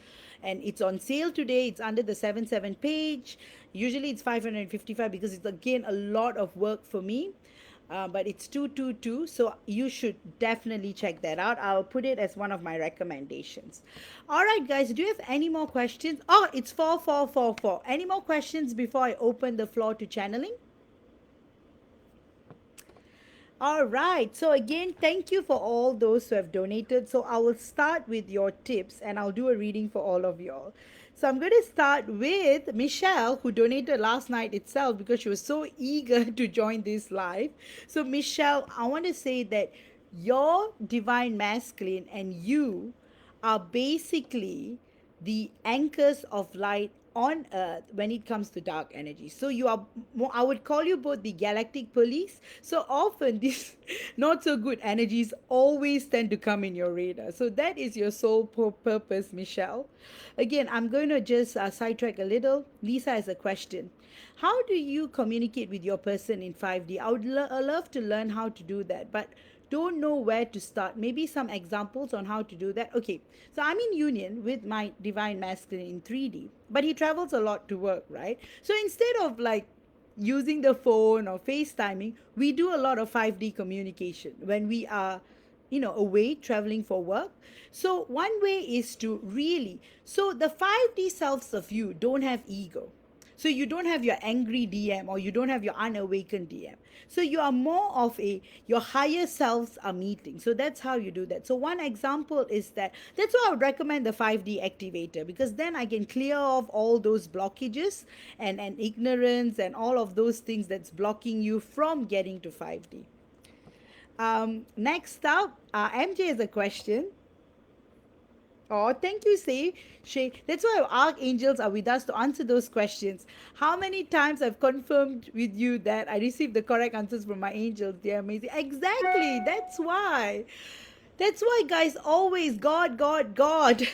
S1: And it's on sale today. It's under the 7/7 page. Usually it's 555 because it's again a lot of work for me. But it's 222, so you should definitely check that out. I'll put it as one of my recommendations. All right, guys, do you have any more questions? Oh, it's 4444. Any more questions before I open the floor to channeling? All right. So again, thank you for all those who have donated. So I will start with your tips and I'll do a reading for all of y'all. So I'm going to start with Michelle, who donated last night itself because she was so eager to join this live. So Michelle, I want to say that your divine masculine and you are basically the anchors of light on earth when it comes to dark energy. So you are more, I would call you both the galactic police. So often these not so good energies always tend to come in your radar. So that is your sole purpose, Michelle. Again, I'm going to just sidetrack a little. Lisa has a question. How do you communicate with your person in 5D? I would love to learn how to do that, but don't know where to start. Maybe some examples on how to do that. Okay, so I'm in union with my divine masculine in 3D, but he travels a lot to work, right? So instead of like using the phone or FaceTiming, we do a lot of 5D communication when we are, you know, away traveling for work. So one way is to really, so the 5D selves of you don't have ego. So you don't have your angry DM or you don't have your unawakened DM. So you are more of a, your higher selves are meeting. So that's how you do that. So one example is that, that's why I would recommend the 5D activator, because then I can clear off all those blockages and ignorance and all of those things that's blocking you from getting to 5D. Next up, MJ has a question. Oh, thank you, Shay. That's why our archangels are with us to answer those questions. How many times I've confirmed with you that I received the correct answers from my angels? They're amazing. Exactly. That's why. That's why, guys, always God, God, God.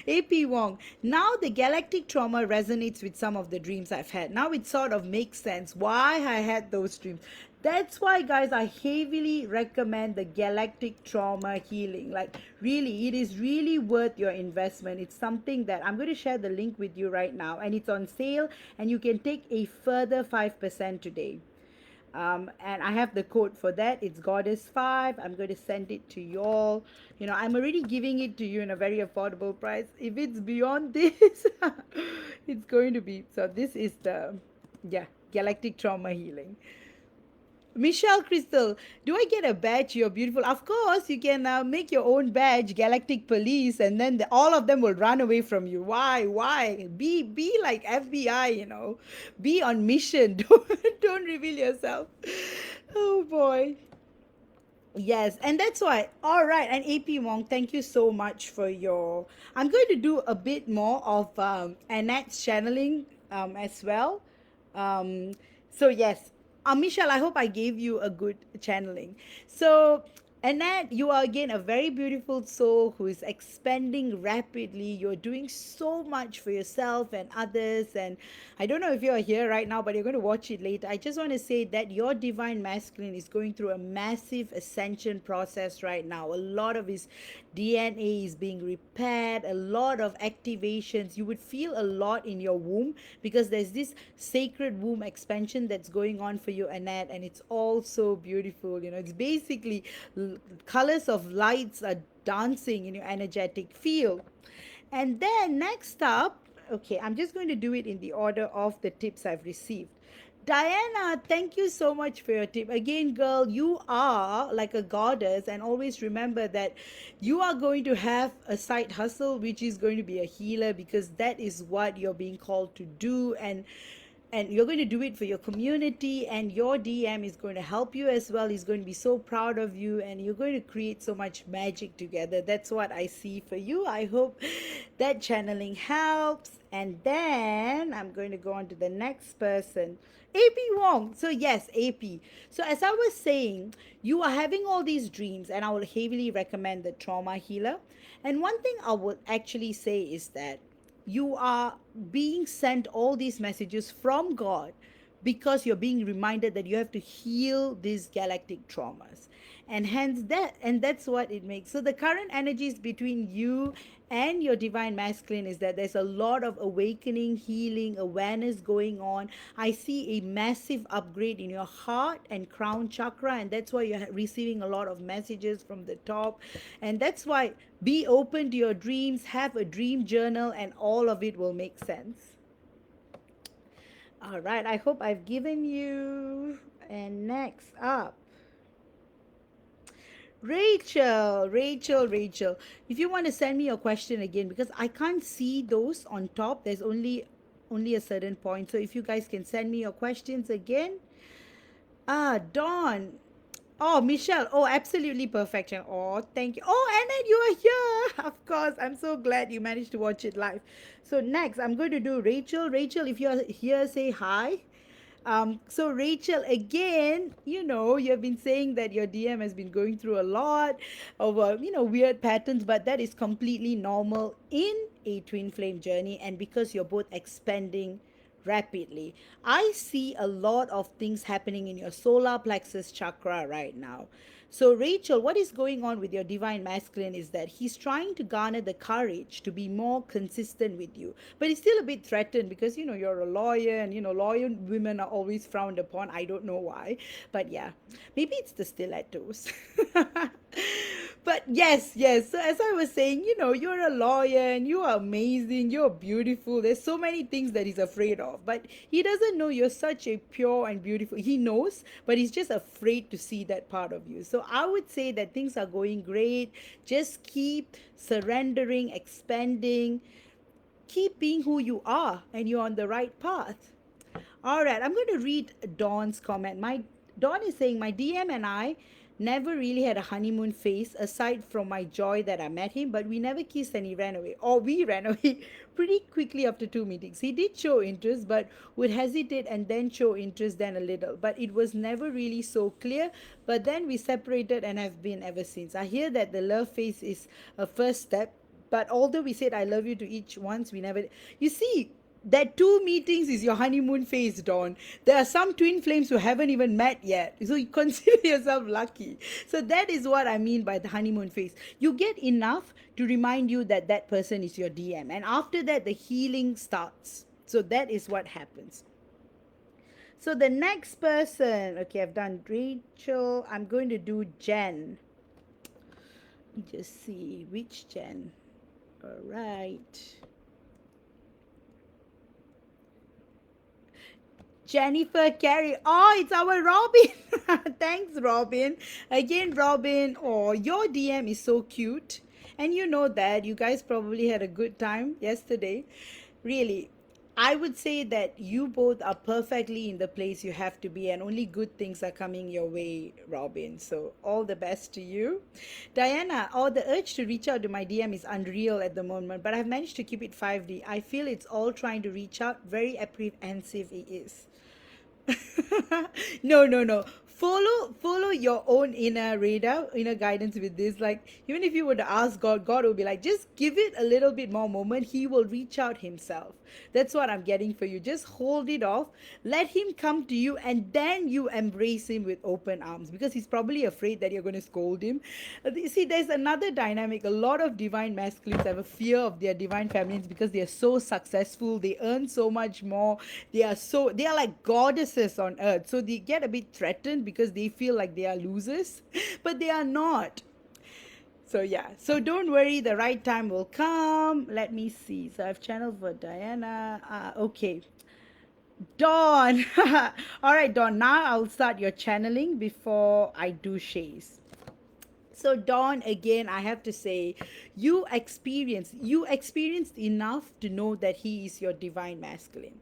S1: AP Wong. Now the galactic trauma resonates with some of the dreams I've had. Now it sort of makes sense why I had those dreams. That's why, guys, I heavily recommend the galactic trauma healing. Like, really, it is really worth your investment. It's something that I'm going to share the link with you right now, and it's on sale, and you can take a further 5% today. And I have the code for that. It's Goddess5. I'm going to send it to you all. You know, I'm already giving it to you in a very affordable price. If it's beyond this, it's going to be. So this is the, yeah, galactic trauma healing. Michelle Crystal, do I get a badge? You're beautiful. Of course, you can make your own badge, Galactic Police, and then all of them will run away from you. Why? Why? Be like FBI, you know. Be on mission. Don't reveal yourself. Oh boy. Yes, and that's why. All right, and AP Wong, thank you so much for your. I'm going to do a bit more of Annette's channeling as well. Um, so yes, Michelle, I hope I gave you a good channeling. So Annette, you are again a very beautiful soul who is expanding rapidly. You're doing so much for yourself and others. And I don't know if you're here right now, but you're going to watch it later. I just want to say that your divine masculine is going through a massive ascension process right now. A lot of his DNA is being repaired, a lot of activations. You would feel a lot in your womb because there's this sacred womb expansion that's going on for you, Annette, and it's all so beautiful. You know, it's basically colors of lights are dancing in your energetic field. And then next up, okay, I'm just going to do it in the order of the tips I've received. Diana, thank you so much for your tip. Again, girl, you are like a goddess, and always remember that you are going to have a side hustle, which is going to be a healer, because that is what you're being called to do. And and you're going to do it for your community, and your DM is going to help you as well. He's going to be so proud of you, and you're going to create so much magic together. That's what I see for you. I hope that channeling helps. And then I'm going to go on to the next person. AP Wong. So yes, AP. So as I was saying, you are having all these dreams, and I will heavily recommend the trauma healer. And one thing I would actually say is that you are being sent all these messages from God because you're being reminded that you have to heal these galactic traumas. And hence that's what it makes. So the current energies between you and your divine masculine is that there's a lot of awakening, healing, awareness going on. I see a massive upgrade in your heart and crown chakra, and that's why you're receiving a lot of messages from the top. And that's why be open to your dreams, have a dream journal, and all of it will make sense. All right, I hope I've given you. And next up, Rachel. If you want to send me your question again, because I can't see those on top. There's only a certain point. So if you guys can send me your questions again. Dawn. Oh, Michelle. Oh, absolutely perfection. Oh, thank you. Oh, Annette, you are here. Of course. I'm so glad you managed to watch it live. So next, I'm going to do Rachel. Rachel, if you're here, say hi. So Rachel, again, you've been saying that your DM has been going through a lot of, weird patterns, but that is completely normal in a twin flame journey. And because you're both expanding rapidly, I see a lot of things happening in your solar plexus chakra right now. So, Rachel, what is going on with your divine masculine is that he's trying to garner the courage to be more consistent with you. But he's still a bit threatened because, you're a lawyer, and, lawyer women are always frowned upon. I don't know why. But yeah, maybe it's the stilettos. But yes. So as I was saying, you're a lawyer and you are amazing. You're beautiful. There's so many things that he's afraid of. But he doesn't know you're such a pure and beautiful. He knows, but he's just afraid to see that part of you. So I would say that things are going great. Just keep surrendering, expanding, keep being who you are, and you're on the right path. All right, I'm going to read Dawn's comment. Dawn is saying, my DM and I never really had a honeymoon phase aside from my joy that I met him, but we never kissed and he ran away. Or we ran away pretty quickly after 2 meetings. He did show interest, but would hesitate and then show interest then a little. But it was never really so clear. But then we separated and have been ever since. I hear that the love phase is a first step, but although we said I love you to each once, we never. You see, that 2 meetings is your honeymoon phase, Dawn. There are some twin flames who haven't even met yet. So you consider yourself lucky. So that is what I mean by the honeymoon phase. You get enough to remind you that that person is your DM. And after that, the healing starts. So that is what happens. So the next person, okay, I've done Rachel. I'm going to do Jen. Let me just see which Jen. All right. Jennifer Carey. Oh, it's our Robin. Thanks, Robin. Again, Robin. Oh, your DM is so cute. And you know that. You guys probably had a good time yesterday. Really. I would say that you both are perfectly in the place you have to be, and only good things are coming your way, Robin. So, all the best to you. Diana, the urge to reach out to my DM is unreal at the moment, but I've managed to keep it 5D. I feel it's all trying to reach out. Very apprehensive it is. No. Follow your own inner radar, inner guidance with this. Like, even if you were to ask God, God will be like, just give it a little bit more moment. He will reach out himself. That's what I'm getting for you. Just hold it off. Let him come to you, and then you embrace him with open arms, because he's probably afraid that you're going to scold him. See, there's another dynamic. A lot of divine masculines have a fear of their divine feminines because they are so successful. They earn so much more. They are like goddesses on earth. So they get a bit threatened because they feel like they are losers, but they are not. So yeah, so don't worry, the right time will come. Let me see. So I've channeled for Diana. Okay. Dawn. All right, Dawn. Now I'll start your channeling before I do Shay's. So Dawn, again, I have to say, you experienced enough to know that he is your divine masculine.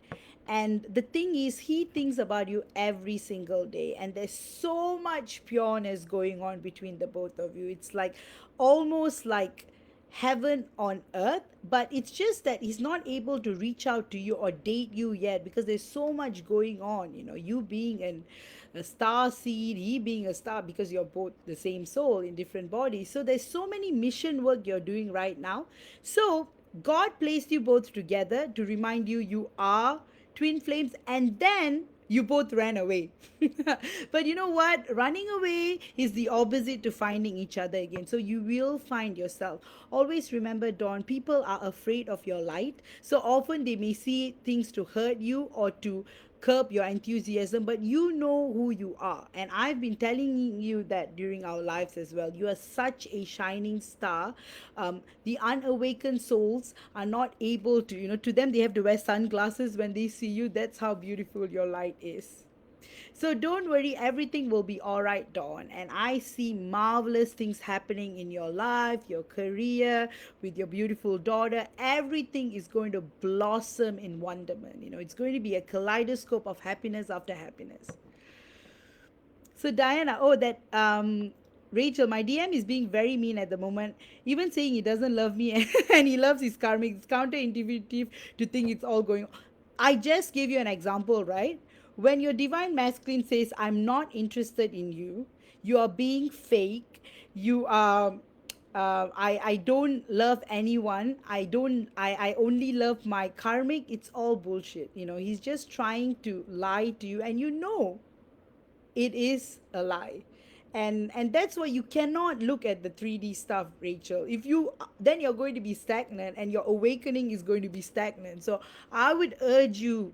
S1: And the thing is, he thinks about you every single day, and there's so much pureness going on between the both of you. It's like almost like heaven on earth, but it's just that he's not able to reach out to you or date you yet because there's so much going on. You being a star seed, he being a star, because you're both the same soul in different bodies. So there's so many mission work you're doing right now. So God placed you both together to remind you you are twin flames, and then you both ran away. But you know what? Running away is the opposite to finding each other again. So you will find yourself. Always remember, Dawn, people are afraid of your light. So often they may see things to hurt you or to curb your enthusiasm, but you know who you are. And I've been telling you that during our lives as well. You are such a shining star. The unawakened souls are not able to, to them, they have to wear sunglasses when they see you. That's how beautiful your light is. So don't worry, everything will be all right, Dawn. And I see marvelous things happening in your life, your career, with your beautiful daughter. Everything is going to blossom in wonderment. It's going to be a kaleidoscope of happiness after happiness. So Diana, oh, that Rachel, my DM is being very mean at the moment, even saying he doesn't love me and he loves his karmic. It's counterintuitive to think it's all going on. I just gave you an example, right? When your divine masculine says, I'm not interested in you, you are being fake, you are I don't love anyone. I only love my karmic. It's all bullshit. He's just trying to lie to you, and it is a lie. And that's why you cannot look at the 3D stuff, Rachel. If you Then you're going to be stagnant, and your awakening is going to be stagnant. So I would urge you,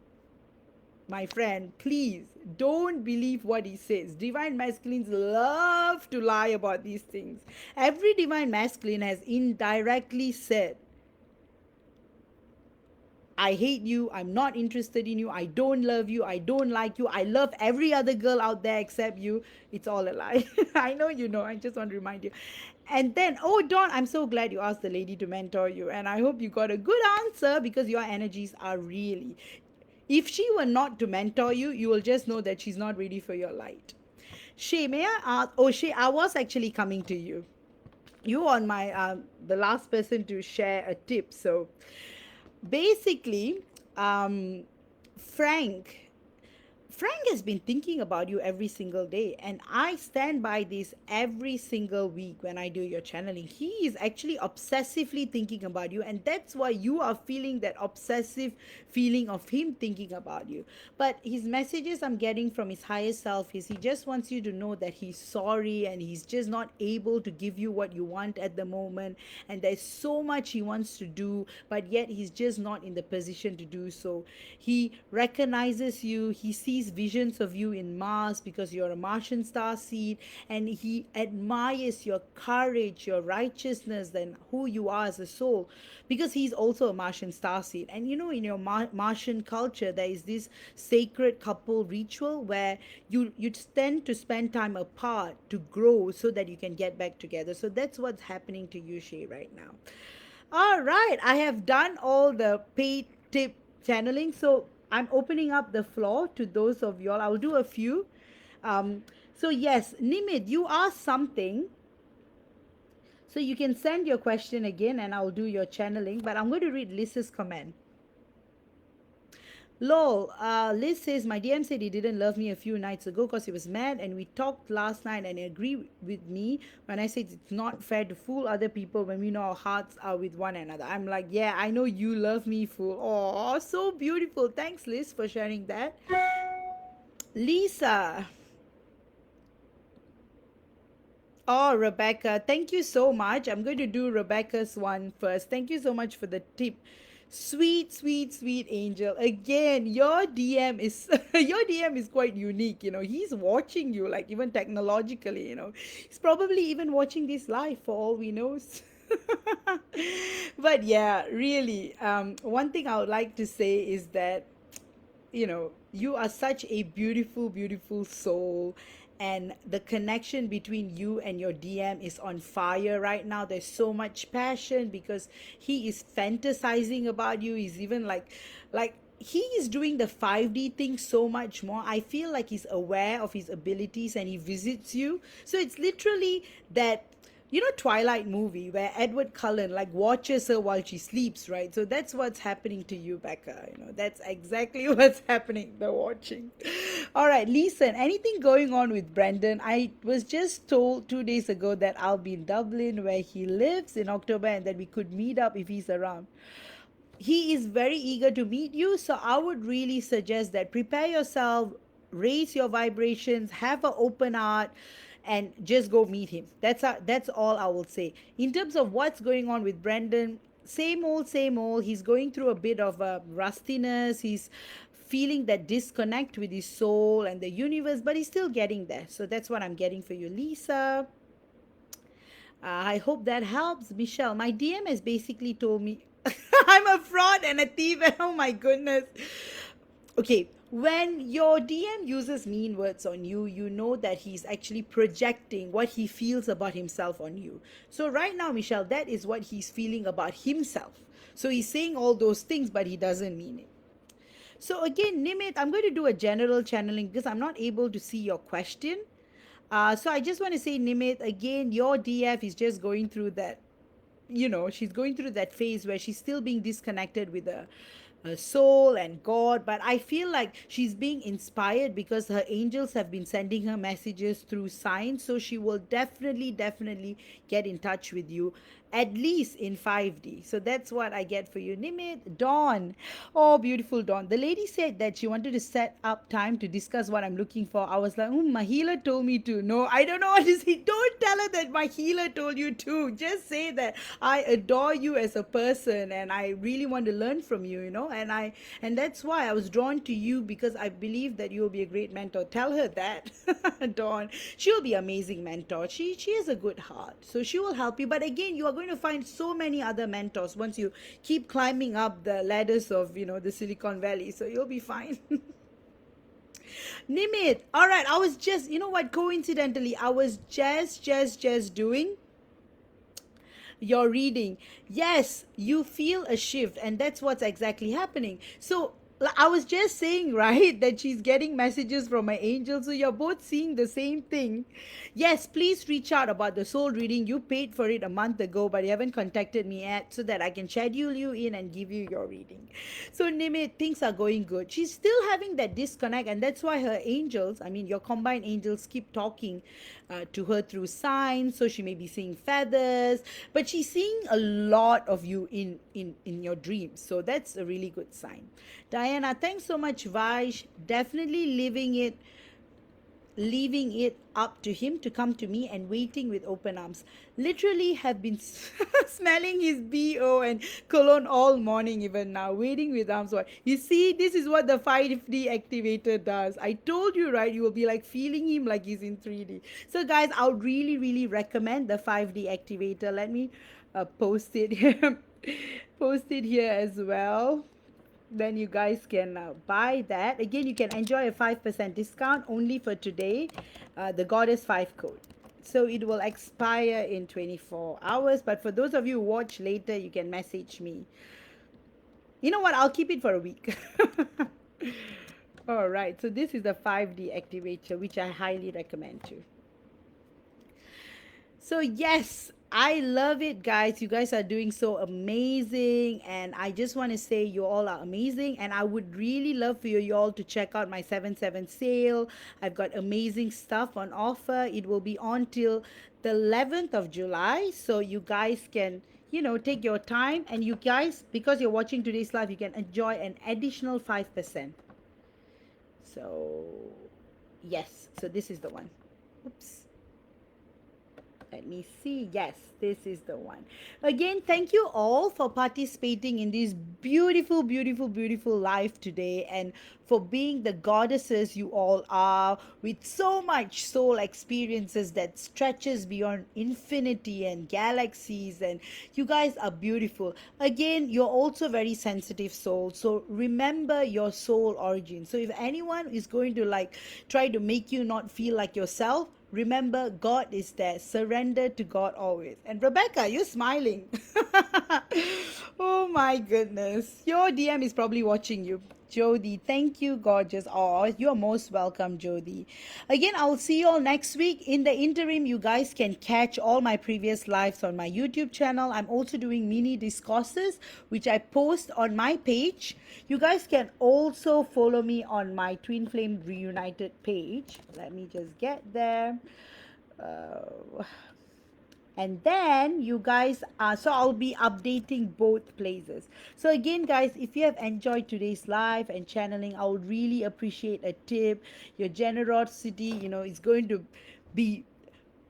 S1: my friend, please don't believe what he says. Divine masculines love to lie about these things. Every divine masculine has indirectly said, I hate you, I'm not interested in you, I don't love you, I don't like you, I love every other girl out there except you. It's all a lie. I know you know, I just want to remind you. And then, oh, Dawn, I'm so glad you asked the lady to mentor you. And I hope you got a good answer, because your energies are really. If she were not to mentor you, you will just know that she's not ready for your light. Shay, may I ask? Oh, Shay, I was actually coming to you. You on my the last person to share a tip. So basically, um, Frank Frank has been thinking about you every single day, and I stand by this every single week when I do your channeling. He is actually obsessively thinking about you, and that's why you are feeling that obsessive feeling of him thinking about you. But his messages I'm getting from his higher self is he just wants you to know that he's sorry and he's just not able to give you what you want at the moment, and there's so much he wants to do, but yet he's just not in the position to do so. He recognizes you, he sees visions of you in Mars because you're a Martian star seed, and he admires your courage, your righteousness, and who you are as a soul, because he's also a Martian star seed. And in your Martian culture, there is this sacred couple ritual where you tend to spend time apart to grow so that you can get back together. So that's what's happening to you, Shay, right now. All right, I have done all the paid tip channeling, so I'm opening up the floor to those of y'all. I'll do a few. So yes, Nimit, you asked something. So you can send your question again and I'll do your channeling, but I'm going to read Liz's comment. Lol, Liz says, my DM said he didn't love me a few nights ago because he was mad, and we talked last night and he agreed with me when I said it's not fair to fool other people when we know our hearts are with one another. I'm like, yeah, I know you love me, fool. Oh, so beautiful. Thanks, Liz, for sharing that. Lisa. Oh, Rebecca, thank you so much. I'm going to do Rebecca's one first. Thank you so much for the tip. Sweet, sweet, sweet angel. Again, your DM is your DM is quite unique. He's watching you, like even technologically. He's probably even watching this live for all we know. But yeah, really, one thing I would like to say is that you are such a beautiful, beautiful soul. And the connection between you and your DM is on fire right now. There's so much passion because he is fantasizing about you. He's even like he is doing the 5D thing so much more. I feel like he's aware of his abilities and he visits you. So it's literally that, Twilight movie where Edward Cullen like watches her while she sleeps, right? So that's what's happening to you, Becca. That's exactly what's happening, the watching. All right, listen, anything going on with Brendan? I was just told 2 days ago that I'll be in Dublin where he lives in October and that we could meet up if he's around. He is very eager to meet you, so I would really suggest that prepare yourself, raise your vibrations, have an open heart, and just go meet him. That's all I will say. In terms of what's going on with Brendan, same old, same old. He's going through a bit of a rustiness. He's feeling that disconnect with his soul and the universe, but he's still getting there. So that's what I'm getting for you, Lisa. I hope that helps. Michelle, my DM has basically told me I'm a fraud and a thief. And oh my goodness. Okay, when your DM uses mean words on you, you know that he's actually projecting what he feels about himself on you. So, right now, Michelle, that is what he's feeling about himself. So, he's saying all those things, but he doesn't mean it. So, again, Nimit, I'm going to do a general channeling because I'm not able to see your question. So I just want to say, Nimit, again, your DF is just going through that, she's going through that phase where she's still being disconnected with her soul and God. But I feel like she's being inspired because her angels have been sending her messages through signs. So she will definitely, definitely get in touch with you, at least in 5D. So that's what I get for you. Nimit, Dawn. Oh, beautiful Dawn. The lady said that she wanted to set up time to discuss what I'm looking for. I was like, my healer told me to. No, I don't know what to say. Don't tell her that my healer told you to. Just say that I adore you as a person and I really want to learn from you, and that's why I was drawn to you, because I believe that you'll be a great mentor. Tell her that. Dawn. She'll be an amazing mentor. She has a good heart. So she will help you. But again, you are going to find so many other mentors once you keep climbing up the ladders of, the Silicon Valley. So you'll be fine. Nimit. All right. I was just, coincidentally, I was just doing your reading. Yes, you feel a shift, and that's what's exactly happening. So I was just saying, right, that she's getting messages from my angel. So you're both seeing the same thing. Yes, please reach out about the soul reading. You paid for it a month ago, but you haven't contacted me yet so that I can schedule you in and give you your reading. So Nimit, things are going good. She's still having that disconnect, and that's why her angels, your combined angels, keep talking to her through signs. So she may be seeing feathers, but she's seeing a lot of you in your dreams. So that's a really good sign. Diana, thanks so much, Vaj. Definitely leaving it up to him to come to me and waiting with open arms. Literally have been smelling his BO and cologne all morning, even now, waiting with arms wide. You see, this is what the 5D activator does. I told you, right? You will be like feeling him like he's in 3D. So guys, I would really, really recommend the 5D activator. Let me post it here. Post it here as well. Then you guys can buy that. Again, you can enjoy a 5% discount only for today, the Goddess 5 code. So it will expire in 24 hours. But for those of you who watch later, you can message me. You know what? I'll keep it for a week. All right. So this is the 5D activator, which I highly recommend too. So yes, I love it, guys. You guys are doing so amazing, and I just want to say you all are amazing, and I would really love for you all to check out my 7/7 sale. I've got amazing stuff on offer. It will be on till the 11th of July, so you guys can take your time, and you guys, because you're watching today's live, you can enjoy an additional 5%. So yes, so this is the one. Oops. Let me see. Yes, this is the one. Again, thank you all for participating in this beautiful, beautiful, beautiful life today, and for being the goddesses you all are, with so much soul experiences that stretches beyond infinity and galaxies, and you guys are beautiful. Again, you're also very sensitive souls, so remember your soul origin. So if anyone is going to try to make you not feel like yourself, remember, God is there. Surrender to God always. And Rebecca, you're smiling. Oh my goodness. Your DM is probably watching you. Jody. Thank you, gorgeous. Oh, you're most welcome, Jody. Again, I'll see you all next week. In the interim, you guys can catch all my previous lives on my YouTube channel. I'm also doing mini discourses, which I post on my page. You guys can also follow me on my Twin Flame Reunited page. Let me just get there. Uh, and then you guys so I'll be updating both places. So again, guys, if you have enjoyed today's live and channeling, I would really appreciate a tip. Your generosity, is going to be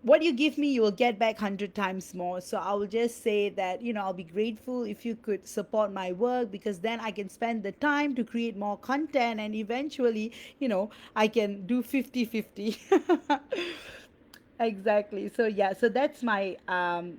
S1: what you give me, you will get back 100 times more. So I will just say that, I'll be grateful if you could support my work, because then I can spend the time to create more content, and eventually, I can do 50-50. Exactly. So yeah, so that's my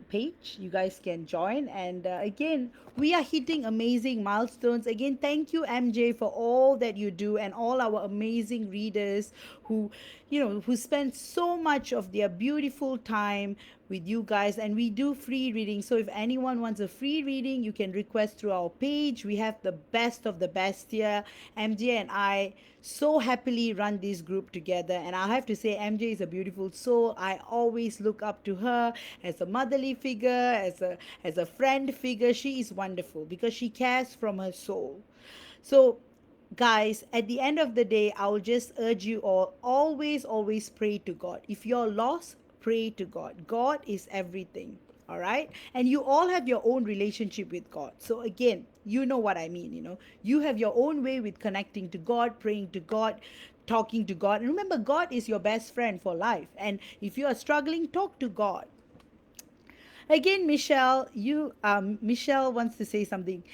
S1: page. You guys can join, and again, we are hitting amazing milestones. Again, thank you, MJ, for all that you do, and all our amazing readers who, who spend so much of their beautiful time with you guys. And we do free reading. So if anyone wants a free reading, you can request through our page. We have the best of the best here. MJ and I so happily run this group together, and I have to say MJ is a beautiful soul. I always look up to her as a motherly figure, as a friend figure. She is wonderful because she cares from her soul. So guys, at the end of the day, I will just urge you all, always pray to God. If you're lost, pray to God. God is everything. All right, and you all have your own relationship with God. So again, you know what I mean. You have your own way with connecting to God, praying to God, talking to God. And remember, God is your best friend for life. And if you are struggling, talk to God. Again, Michelle wants to say something.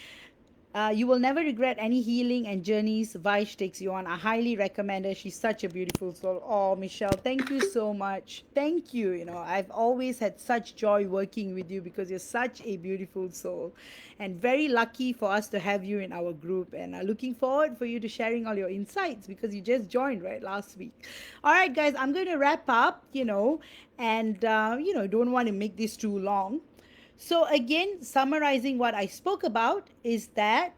S1: You will never regret any healing and journeys Vaish takes you on. I highly recommend her. She's such a beautiful soul. Oh, Michelle, thank you so much. Thank you. I've always had such joy working with you because you're such a beautiful soul, and very lucky for us to have you in our group. And looking forward for you to sharing all your insights, because you just joined right last week. All right, guys, I'm going to wrap up. And don't want to make this too long. So, again, summarizing what I spoke about is that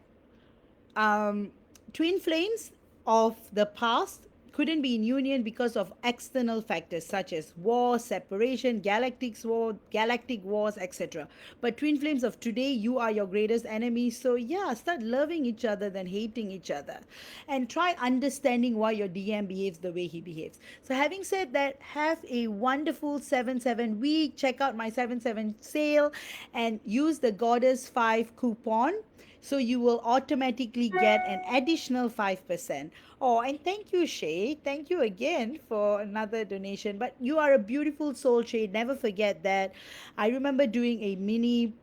S1: um, twin flames of the past couldn't be in union because of external factors such as war, separation, galactic wars, etc. But twin flames of today, you are your greatest enemy. So yeah, start loving each other than hating each other, and try understanding why your DM behaves the way he behaves. So having said that, have a wonderful 7/7 week. Check out my 7/7 sale and use the Goddess 5 coupon, so you will automatically get an additional 5%. Oh, and thank you, Shay. Thank you again for another donation. But you are a beautiful soul, Shay. Never forget that. I remember doing a mini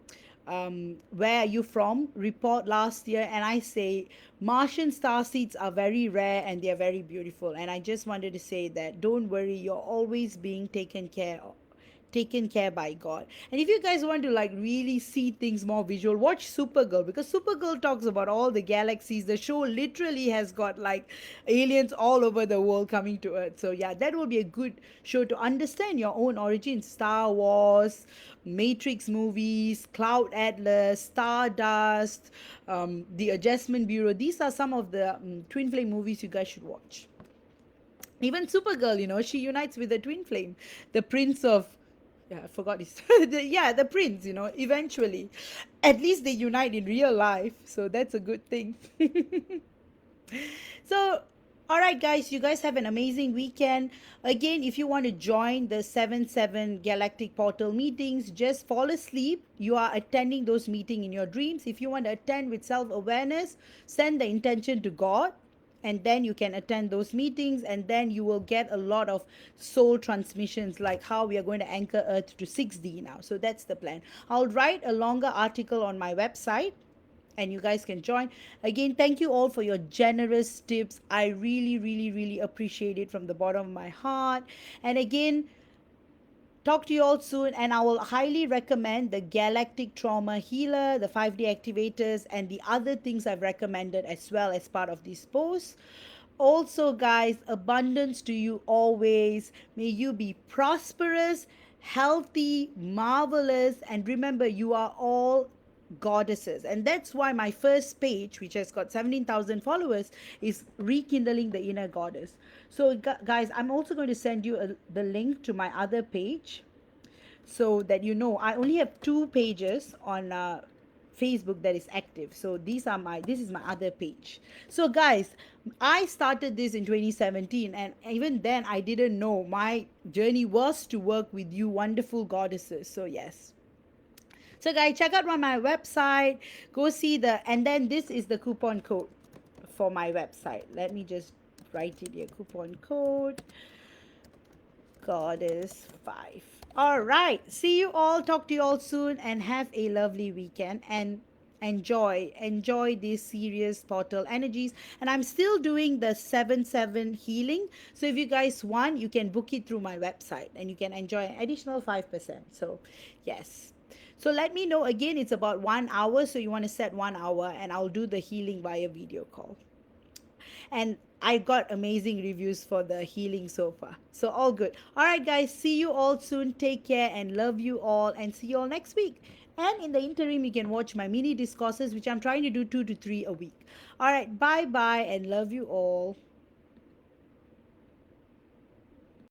S1: where are you from report last year, and I say Martian star seeds are very rare and they're very beautiful. And I just wanted to say that don't worry, you're always being taken care by God. And if you guys want to like really see things more visual, watch Supergirl, because Supergirl talks about all the galaxies. The show literally has got like aliens all over the world coming to Earth. So yeah, that will be a good show to understand your own origins. Star Wars, Matrix movies, Cloud Atlas, Stardust, The Adjustment Bureau. These are some of the Twin Flame movies you guys should watch. Even Supergirl, she unites with the twin flame, the prince of, yeah, I forgot his, the prince, eventually. At least they unite in real life, so that's a good thing. So, all right, guys, you guys have an amazing weekend. Again, if you want to join the 7/7 Galactic Portal meetings, just fall asleep. You are attending those meetings in your dreams. If you want to attend with self awareness, send the intention to God, and then you can attend those meetings, and then you will get a lot of soul transmissions, like how we are going to anchor Earth to 6D now. So that's the plan. I'll write a longer article on my website, and you guys can join. Again, thank you all for your generous tips. I really, really, really appreciate it from the bottom of my heart. And again, talk to you all soon, and I will highly recommend the Galactic Trauma Healer, the 5D activators, and the other things I've recommended as well as part of this post. Also, guys, abundance to you always. May you be prosperous, healthy, marvelous, and remember, you are all goddesses. And that's why my first page, which has got 17,000 followers, is Rekindling the Inner Goddess. So, guys, I'm also going to send you the link to my other page so that you know I only have two pages on Facebook that is active. So this is my other page. So guys, I started this in 2017, and even then I didn't know my journey was to work with you wonderful goddesses. So yes. So guys, check out on my website, go see and then this is the coupon code for my website. Let me just write it here. Coupon code Goddess 5. All right. See you all. Talk to you all soon and have a lovely weekend and enjoy these serious portal energies. And I'm still doing the 7/7 healing. So if you guys want, you can book it through my website and you can enjoy an additional 5%. So, yes. So let me know again. It's about 1 hour. So you want to set 1 hour and I'll do the healing via video call. And I got amazing reviews for the healing so far. So all good. All right, guys. See you all soon. Take care and love you all. And see you all next week. And in the interim, you can watch my mini discourses, which I'm trying to do 2 to 3 a week. All right. Bye bye and love you all.